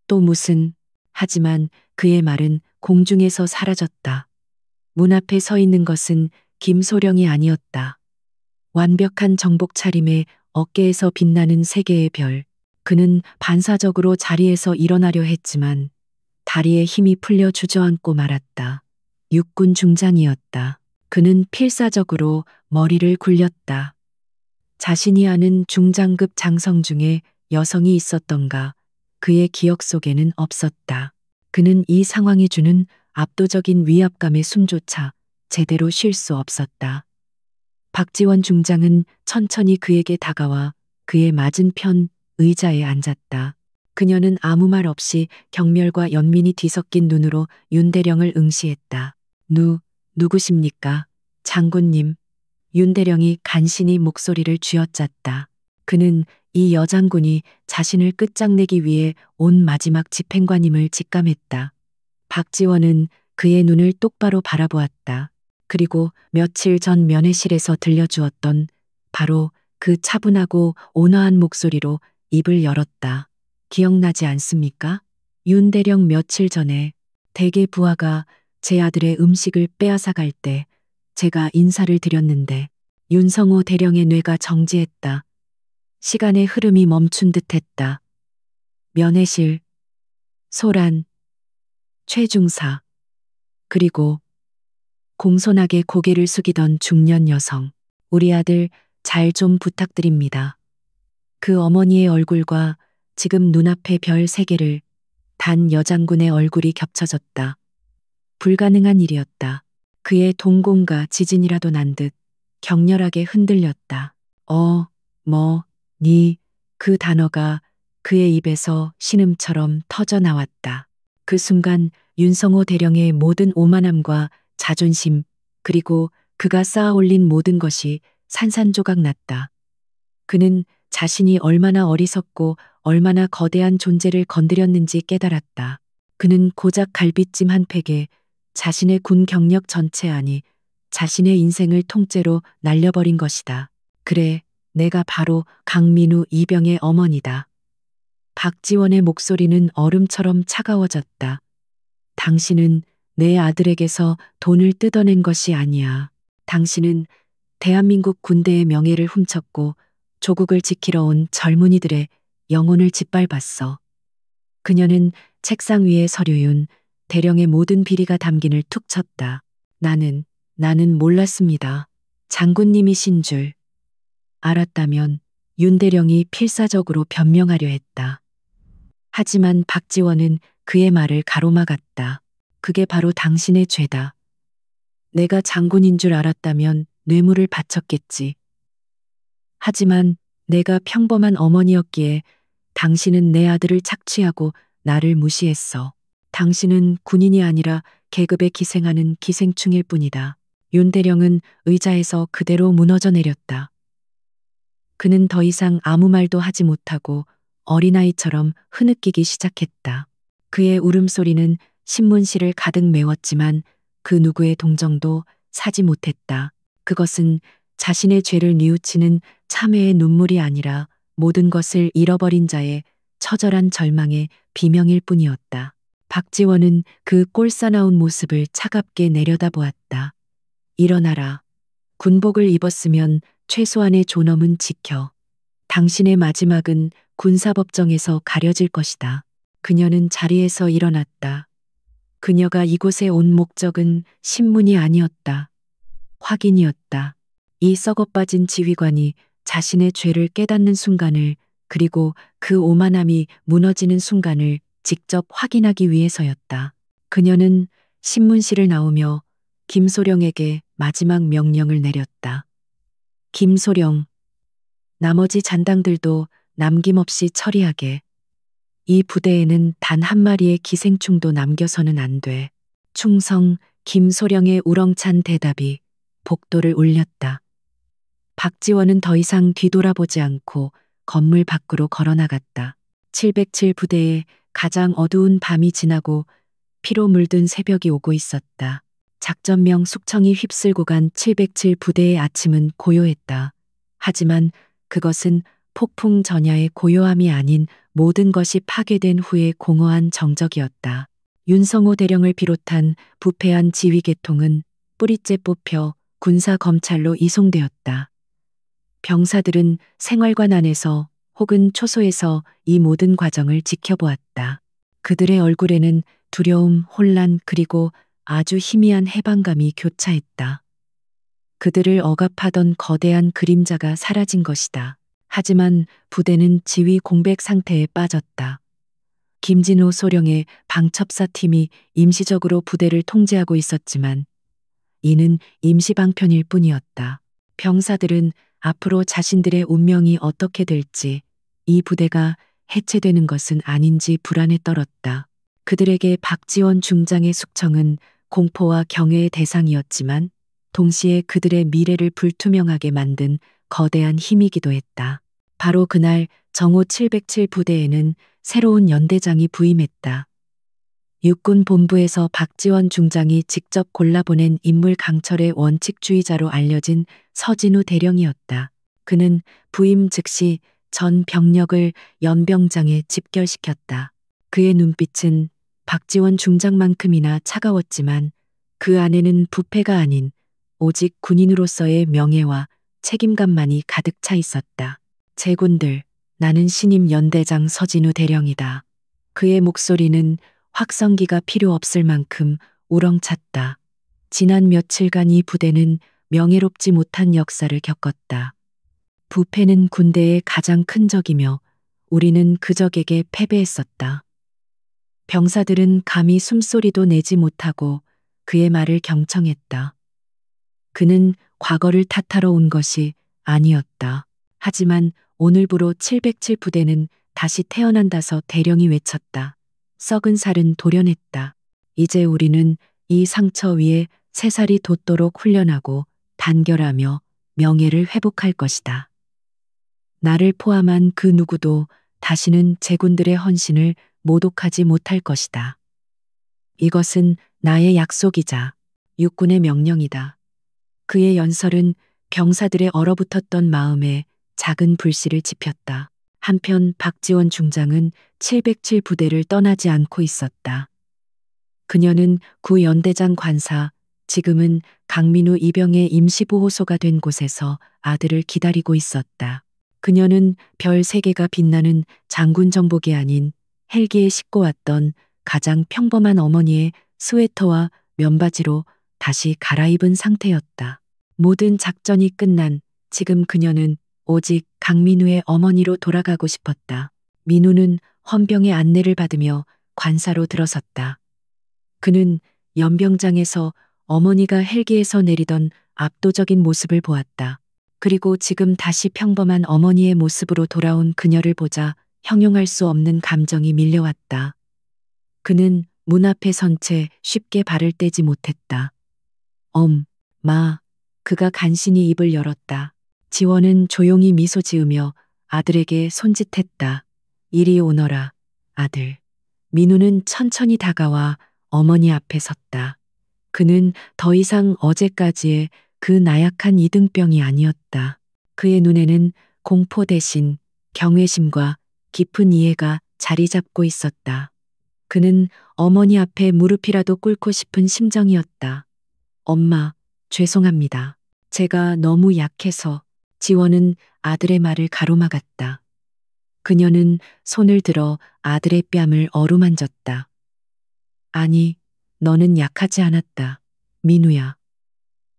또 무슨, 하지만 그의 말은 공중에서 사라졌다. 문 앞에 서 있는 것은 김소령이 아니었다. 완벽한 정복 차림에 어깨에서 빛나는 세 개의 별. 그는 반사적으로 자리에서 일어나려 했지만 다리에 힘이 풀려 주저앉고 말았다. 육군 중장이었다. 그는 필사적으로 머리를 굴렸다. 자신이 아는 중장급 장성 중에 여성이 있었던가 그의 기억 속에는 없었다. 그는 이 상황이 주는 압도적인 위압감에 숨조차 제대로 쉴 수 없었다. 박지원 중장은 천천히 그에게 다가와 그의 맞은편 의자에 앉았다. 그녀는 아무 말 없이 경멸과 연민이 뒤섞인 눈으로 윤 대령을 응시했다. 누구십니까? 장군님. 윤 대령이 간신히 목소리를 쥐어짰다. 그는 이 여장군이 자신을 끝장내기 위해 온 마지막 집행관임을 직감했다. 박지원은 그의 눈을 똑바로 바라보았다. 그리고 며칠 전 면회실에서 들려주었던 바로 그 차분하고 온화한 목소리로 입을 열었다. 기억나지 않습니까? 윤 대령 며칠 전에 대개 부하가 제 아들의 음식을 빼앗아 갈 때 제가 인사를 드렸는데 윤성호 대령의 뇌가 정지했다. 시간의 흐름이 멈춘 듯 했다. 면회실, 소란, 최중사, 그리고 공손하게 고개를 숙이던 중년 여성. 우리 아들 잘 좀 부탁드립니다. 그 어머니의 얼굴과 지금 눈앞의 별 세 개를 단 여장군의 얼굴이 겹쳐졌다. 불가능한 일이었다. 그의 동공과 지진이라도 난 듯 격렬하게 흔들렸다. 그 단어가 그의 입에서 신음처럼 터져 나왔다. 그 순간 윤성호 대령의 모든 오만함과 자존심, 그리고 그가 쌓아 올린 모든 것이 산산조각 났다. 그는 자신이 얼마나 어리석고 얼마나 거대한 존재를 건드렸는지 깨달았다. 그는 고작 갈비찜 한 팩에 자신의 군 경력 전체 아니 자신의 인생을 통째로 날려버린 것이다. 그래, 내가 바로 강민우 이병의 어머니다. 박지원의 목소리는 얼음처럼 차가워졌다. 당신은 내 아들에게서 돈을 뜯어낸 것이 아니야. 당신은 대한민국 군대의 명예를 훔쳤고 조국을 지키러 온 젊은이들의 영혼을 짓밟았어. 그녀는 책상 위에 서류윤 대령의 모든 비리가 담긴을 툭 쳤다. 나는 몰랐습니다. 장군님이신 줄. 알았다면 윤 대령이 필사적으로 변명하려 했다. 하지만 박지원은 그의 말을 가로막았다. 그게 바로 당신의 죄다. 내가 장군인 줄 알았다면 뇌물을 바쳤겠지. 하지만 내가 평범한 어머니였기에 당신은 내 아들을 착취하고 나를 무시했어. 당신은 군인이 아니라 계급에 기생하는 기생충일 뿐이다. 윤 대령은 의자에서 그대로 무너져 내렸다. 그는 더 이상 아무 말도 하지 못하고 어린아이처럼 흐느끼기 시작했다. 그의 울음소리는 신문실을 가득 메웠지만 그 누구의 동정도 사지 못했다. 그것은 자신의 죄를 뉘우치는 참회의 눈물이 아니라 모든 것을 잃어버린 자의 처절한 절망의 비명일 뿐이었다. 박지원은 그 꼴사나운 모습을 차갑게 내려다보았다. 일어나라. 군복을 입었으면 최소한의 존엄은 지켜. 당신의 마지막은 군사법정에서 가려질 것이다. 그녀는 자리에서 일어났다. 그녀가 이곳에 온 목적은 신문이 아니었다. 확인이었다. 이 썩어빠진 지휘관이 자신의 죄를 깨닫는 순간을, 그리고 그 오만함이 무너지는 순간을 직접 확인하기 위해서였다. 그녀는 신문실을 나오며 김소령에게 마지막 명령을 내렸다. 김소령, 나머지 잔당들도 남김없이 처리하게. 이 부대에는 단 한 마리의 기생충도 남겨서는 안 돼. 충성. 김소령의 우렁찬 대답이 복도를 울렸다. 박지원은 더 이상 뒤돌아보지 않고 건물 밖으로 걸어나갔다. 707 부대에 가장 어두운 밤이 지나고 피로 물든 새벽이 오고 있었다. 작전명 숙청이 휩쓸고 간 707 부대의 아침은 고요했다. 하지만 그것은 폭풍 전야의 고요함이 아닌 모든 것이 파괴된 후의 공허한 정적이었다. 윤성호 대령을 비롯한 부패한 지휘계통은 뿌리째 뽑혀 군사검찰로 이송되었다. 병사들은 생활관 안에서 혹은 초소에서 이 모든 과정을 지켜보았다. 그들의 얼굴에는 두려움, 혼란, 그리고 아주 희미한 해방감이 교차했다. 그들을 억압하던 거대한 그림자가 사라진 것이다. 하지만 부대는 지휘 공백 상태에 빠졌다. 김진호 소령의 방첩사 팀이 임시적으로 부대를 통제하고 있었지만 이는 임시 방편일 뿐이었다. 병사들은 앞으로 자신들의 운명이 어떻게 될지, 이 부대가 해체되는 것은 아닌지 불안에 떨었다. 그들에게 박지원 중장의 숙청은 공포와 경외의 대상이었지만 동시에 그들의 미래를 불투명하게 만든 거대한 힘이기도 했다. 바로 그날 정오 707 부대에는 새로운 연대장이 부임했다. 육군 본부에서 박지원 중장이 직접 골라보낸 인물 강철의 원칙주의자로 알려진 서진우 대령이었다. 그는 부임 즉시 전 병력을 연병장에 집결시켰다. 그의 눈빛은 박지원 중장만큼이나 차가웠지만 그 안에는 부패가 아닌 오직 군인으로서의 명예와 책임감만이 가득 차 있었다. 제군들, 나는 신임 연대장 서진우 대령이다. 그의 목소리는 확성기가 필요 없을 만큼 우렁찼다. 지난 며칠간 이 부대는 명예롭지 못한 역사를 겪었다. 부패는 군대의 가장 큰 적이며 우리는 그 적에게 패배했었다. 병사들은 감히 숨소리도 내지 못하고 그의 말을 경청했다. 그는 과거를 탓하러 온 것이 아니었다. 하지만 오늘부로 707 부대는 다시 태어난다서 대령이 외쳤다. 썩은 살은 도려냈다. 이제 우리는 이 상처 위에 새살이 돋도록 훈련하고 단결하며 명예를 회복할 것이다. 나를 포함한 그 누구도 다시는 제군들의 헌신을 모독하지 못할 것이다. 이것은 나의 약속이자 육군의 명령이다. 그의 연설은 병사들의 얼어붙었던 마음에 작은 불씨를 지폈다. 한편 박지원 중장은 707 부대를 떠나지 않고 있었다. 그녀는 구 연대장 관사, 지금은 강민우 이병의 임시보호소가 된 곳에서 아들을 기다리고 있었다. 그녀는 별 3개가 빛나는 장군 정복이 아닌 헬기에 싣고 왔던 가장 평범한 어머니의 스웨터와 면바지로 다시 갈아입은 상태였다. 모든 작전이 끝난 지금 그녀는 오직 강민우의 어머니로 돌아가고 싶었다. 민우는 헌병의 안내를 받으며 관사로 들어섰다. 그는 연병장에서 어머니가 헬기에서 내리던 압도적인 모습을 보았다. 그리고 지금 다시 평범한 어머니의 모습으로 돌아온 그녀를 보자 형용할 수 없는 감정이 밀려왔다. 그는 문 앞에 선 채 쉽게 발을 떼지 못했다. 마. 그가 간신히 입을 열었다. 지원은 조용히 미소 지으며 아들에게 손짓했다. 이리 오너라, 아들. 민우는 천천히 다가와 어머니 앞에 섰다. 그는 더 이상 어제까지의 그 나약한 이등병이 아니었다. 그의 눈에는 공포 대신 경외심과 깊은 이해가 자리 잡고 있었다. 그는 어머니 앞에 무릎이라도 꿇고 싶은 심정이었다. 엄마, 죄송합니다. 제가 너무 약해서. 지원은 아들의 말을 가로막았다. 그녀는 손을 들어 아들의 뺨을 어루만졌다. 아니, 너는 약하지 않았다. 민우야.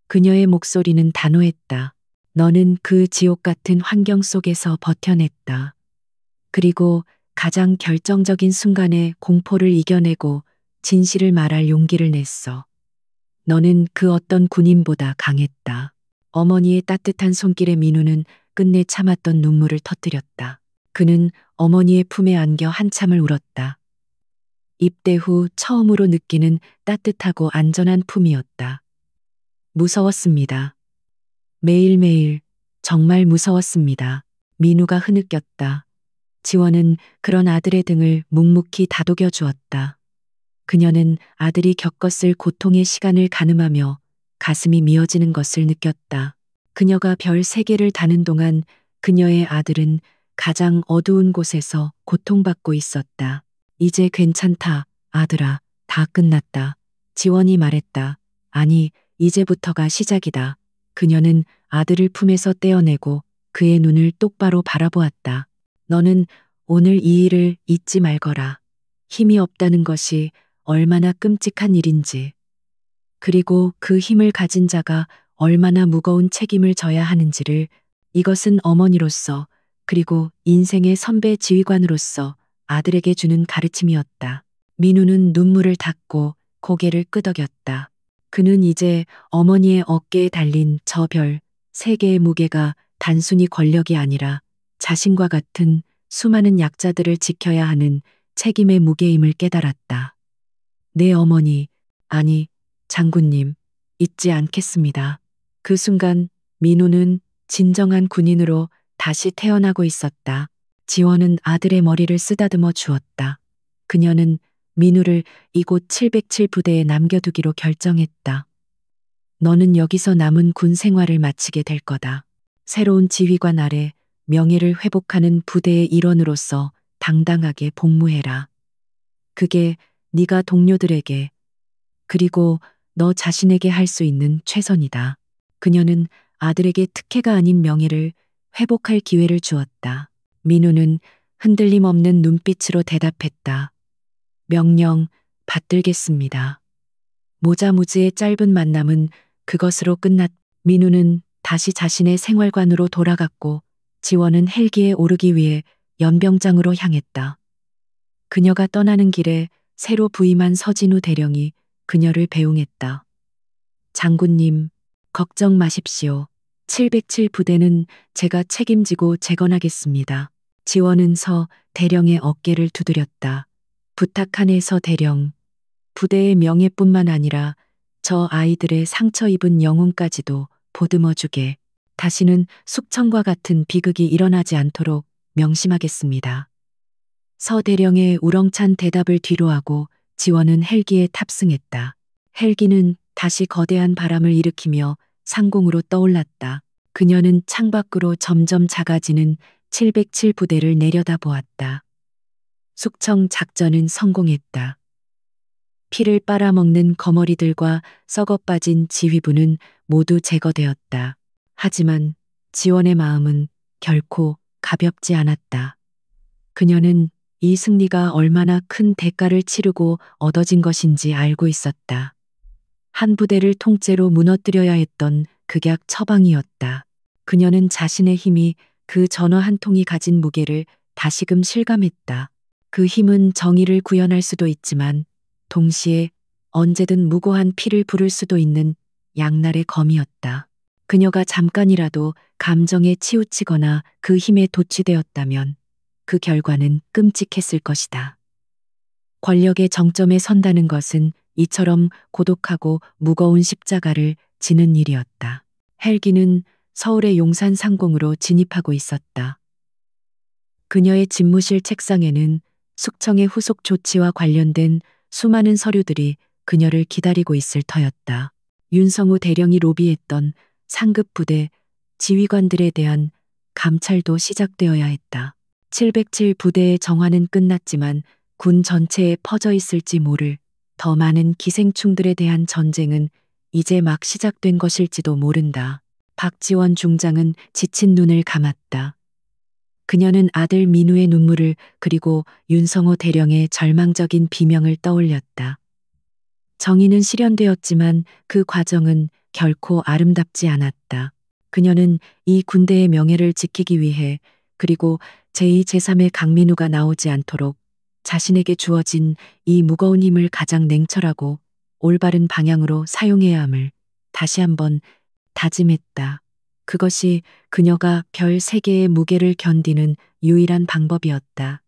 그녀의 목소리는 단호했다. 너는 그 지옥 같은 환경 속에서 버텨냈다. 그리고 가장 결정적인 순간에 공포를 이겨내고 진실을 말할 용기를 냈어. 너는 그 어떤 군인보다 강했다. 어머니의 따뜻한 손길에 민우는 끝내 참았던 눈물을 터뜨렸다. 그는 어머니의 품에 안겨 한참을 울었다. 입대 후 처음으로 느끼는 따뜻하고 안전한 품이었다. 무서웠습니다. 매일매일 정말 무서웠습니다. 민우가 흐느꼈다. 지원은 그런 아들의 등을 묵묵히 다독여 주었다. 그녀는 아들이 겪었을 고통의 시간을 가늠하며 가슴이 미어지는 것을 느꼈다. 그녀가 별 3개를 다는 동안 그녀의 아들은 가장 어두운 곳에서 고통받고 있었다. 이제 괜찮다, 아들아. 다 끝났다. 지원이 말했다. 아니, 이제부터가 시작이다. 그녀는 아들을 품에서 떼어내고 그의 눈을 똑바로 바라보았다. 너는 오늘 이 일을 잊지 말거라. 힘이 없다는 것이 얼마나 끔찍한 일인지. 그리고 그 힘을 가진 자가 얼마나 무거운 책임을 져야 하는지를. 이것은 어머니로서 그리고 인생의 선배 지휘관으로서 아들에게 주는 가르침이었다. 민우는 눈물을 닦고 고개를 끄덕였다. 그는 이제 어머니의 어깨에 달린 저 별 3개의 무게가 단순히 권력이 아니라 자신과 같은 수많은 약자들을 지켜야 하는 책임의 무게임을 깨달았다. 내 어머니, 아니, 장군님, 잊지 않겠습니다. 그 순간 민우는 진정한 군인으로 다시 태어나고 있었다. 지원은 아들의 머리를 쓰다듬어 주었다. 그녀는 민우를 이곳 707 부대에 남겨두기로 결정했다. 너는 여기서 남은 군 생활을 마치게 될 거다. 새로운 지휘관 아래 명예를 회복하는 부대의 일원으로서 당당하게 복무해라. 그게 네가 동료들에게 그리고 너 자신에게 할 수 있는 최선이다. 그녀는 아들에게 특혜가 아닌 명예를 회복할 기회를 주었다. 민우는 흔들림 없는 눈빛으로 대답했다. 명령 받들겠습니다. 모자무지의 짧은 만남은 그것으로 끝났. 민우는 다시 자신의 생활관으로 돌아갔고 지원은 헬기에 오르기 위해 연병장으로 향했다. 그녀가 떠나는 길에 새로 부임한 서진우 대령이 그녀를 배웅했다. 장군님, 걱정 마십시오. 707 부대는 제가 책임지고 재건하겠습니다. 지원은 서 대령의 어깨를 두드렸다. 부탁하네 서 대령. 부대의 명예뿐만 아니라 저 아이들의 상처 입은 영혼까지도 보듬어주게. 다시는 숙청과 같은 비극이 일어나지 않도록 명심하겠습니다. 서 대령의 우렁찬 대답을 뒤로하고 지원은 헬기에 탑승했다. 헬기는 다시 거대한 바람을 일으키며 상공으로 떠올랐다. 그녀는 창밖으로 점점 작아지는 707 부대를 내려다보았다. 숙청 작전은 성공했다. 피를 빨아먹는 거머리들과 썩어빠진 지휘부는 모두 제거되었다. 하지만 지원의 마음은 결코 가볍지 않았다. 그녀는 이 승리가 얼마나 큰 대가를 치르고 얻어진 것인지 알고 있었다. 한 부대를 통째로 무너뜨려야 했던 극약 처방이었다. 그녀는 자신의 힘이 그 전화 한 통이 가진 무게를 다시금 실감했다. 그 힘은 정의를 구현할 수도 있지만 동시에 언제든 무고한 피를 부를 수도 있는 양날의 검이었다. 그녀가 잠깐이라도 감정에 치우치거나 그 힘에 도취되었다면 그 결과는 끔찍했을 것이다. 권력의 정점에 선다는 것은 이처럼 고독하고 무거운 십자가를 지는 일이었다. 헬기는 서울의 용산 상공으로 진입하고 있었다. 그녀의 집무실 책상에는 숙청의 후속 조치와 관련된 수많은 서류들이 그녀를 기다리고 있을 터였다. 윤성우 대령이 로비했던 상급 부대 지휘관들에 대한 감찰도 시작되어야 했다. 707 부대의 정화는 끝났지만 군 전체에 퍼져 있을지 모를 더 많은 기생충들에 대한 전쟁은 이제 막 시작된 것일지도 모른다. 박지원 중장은 지친 눈을 감았다. 그녀는 아들 민우의 눈물을 그리고 윤성호 대령의 절망적인 비명을 떠올렸다. 정의는 실현되었지만 그 과정은 결코 아름답지 않았다. 그녀는 이 군대의 명예를 지키기 위해 그리고 제2, 제3의 강민우가 나오지 않도록 자신에게 주어진 이 무거운 힘을 가장 냉철하고 올바른 방향으로 사용해야 함을 다시 한번 다짐했다. 그것이 그녀가 별 3개의 무게를 견디는 유일한 방법이었다.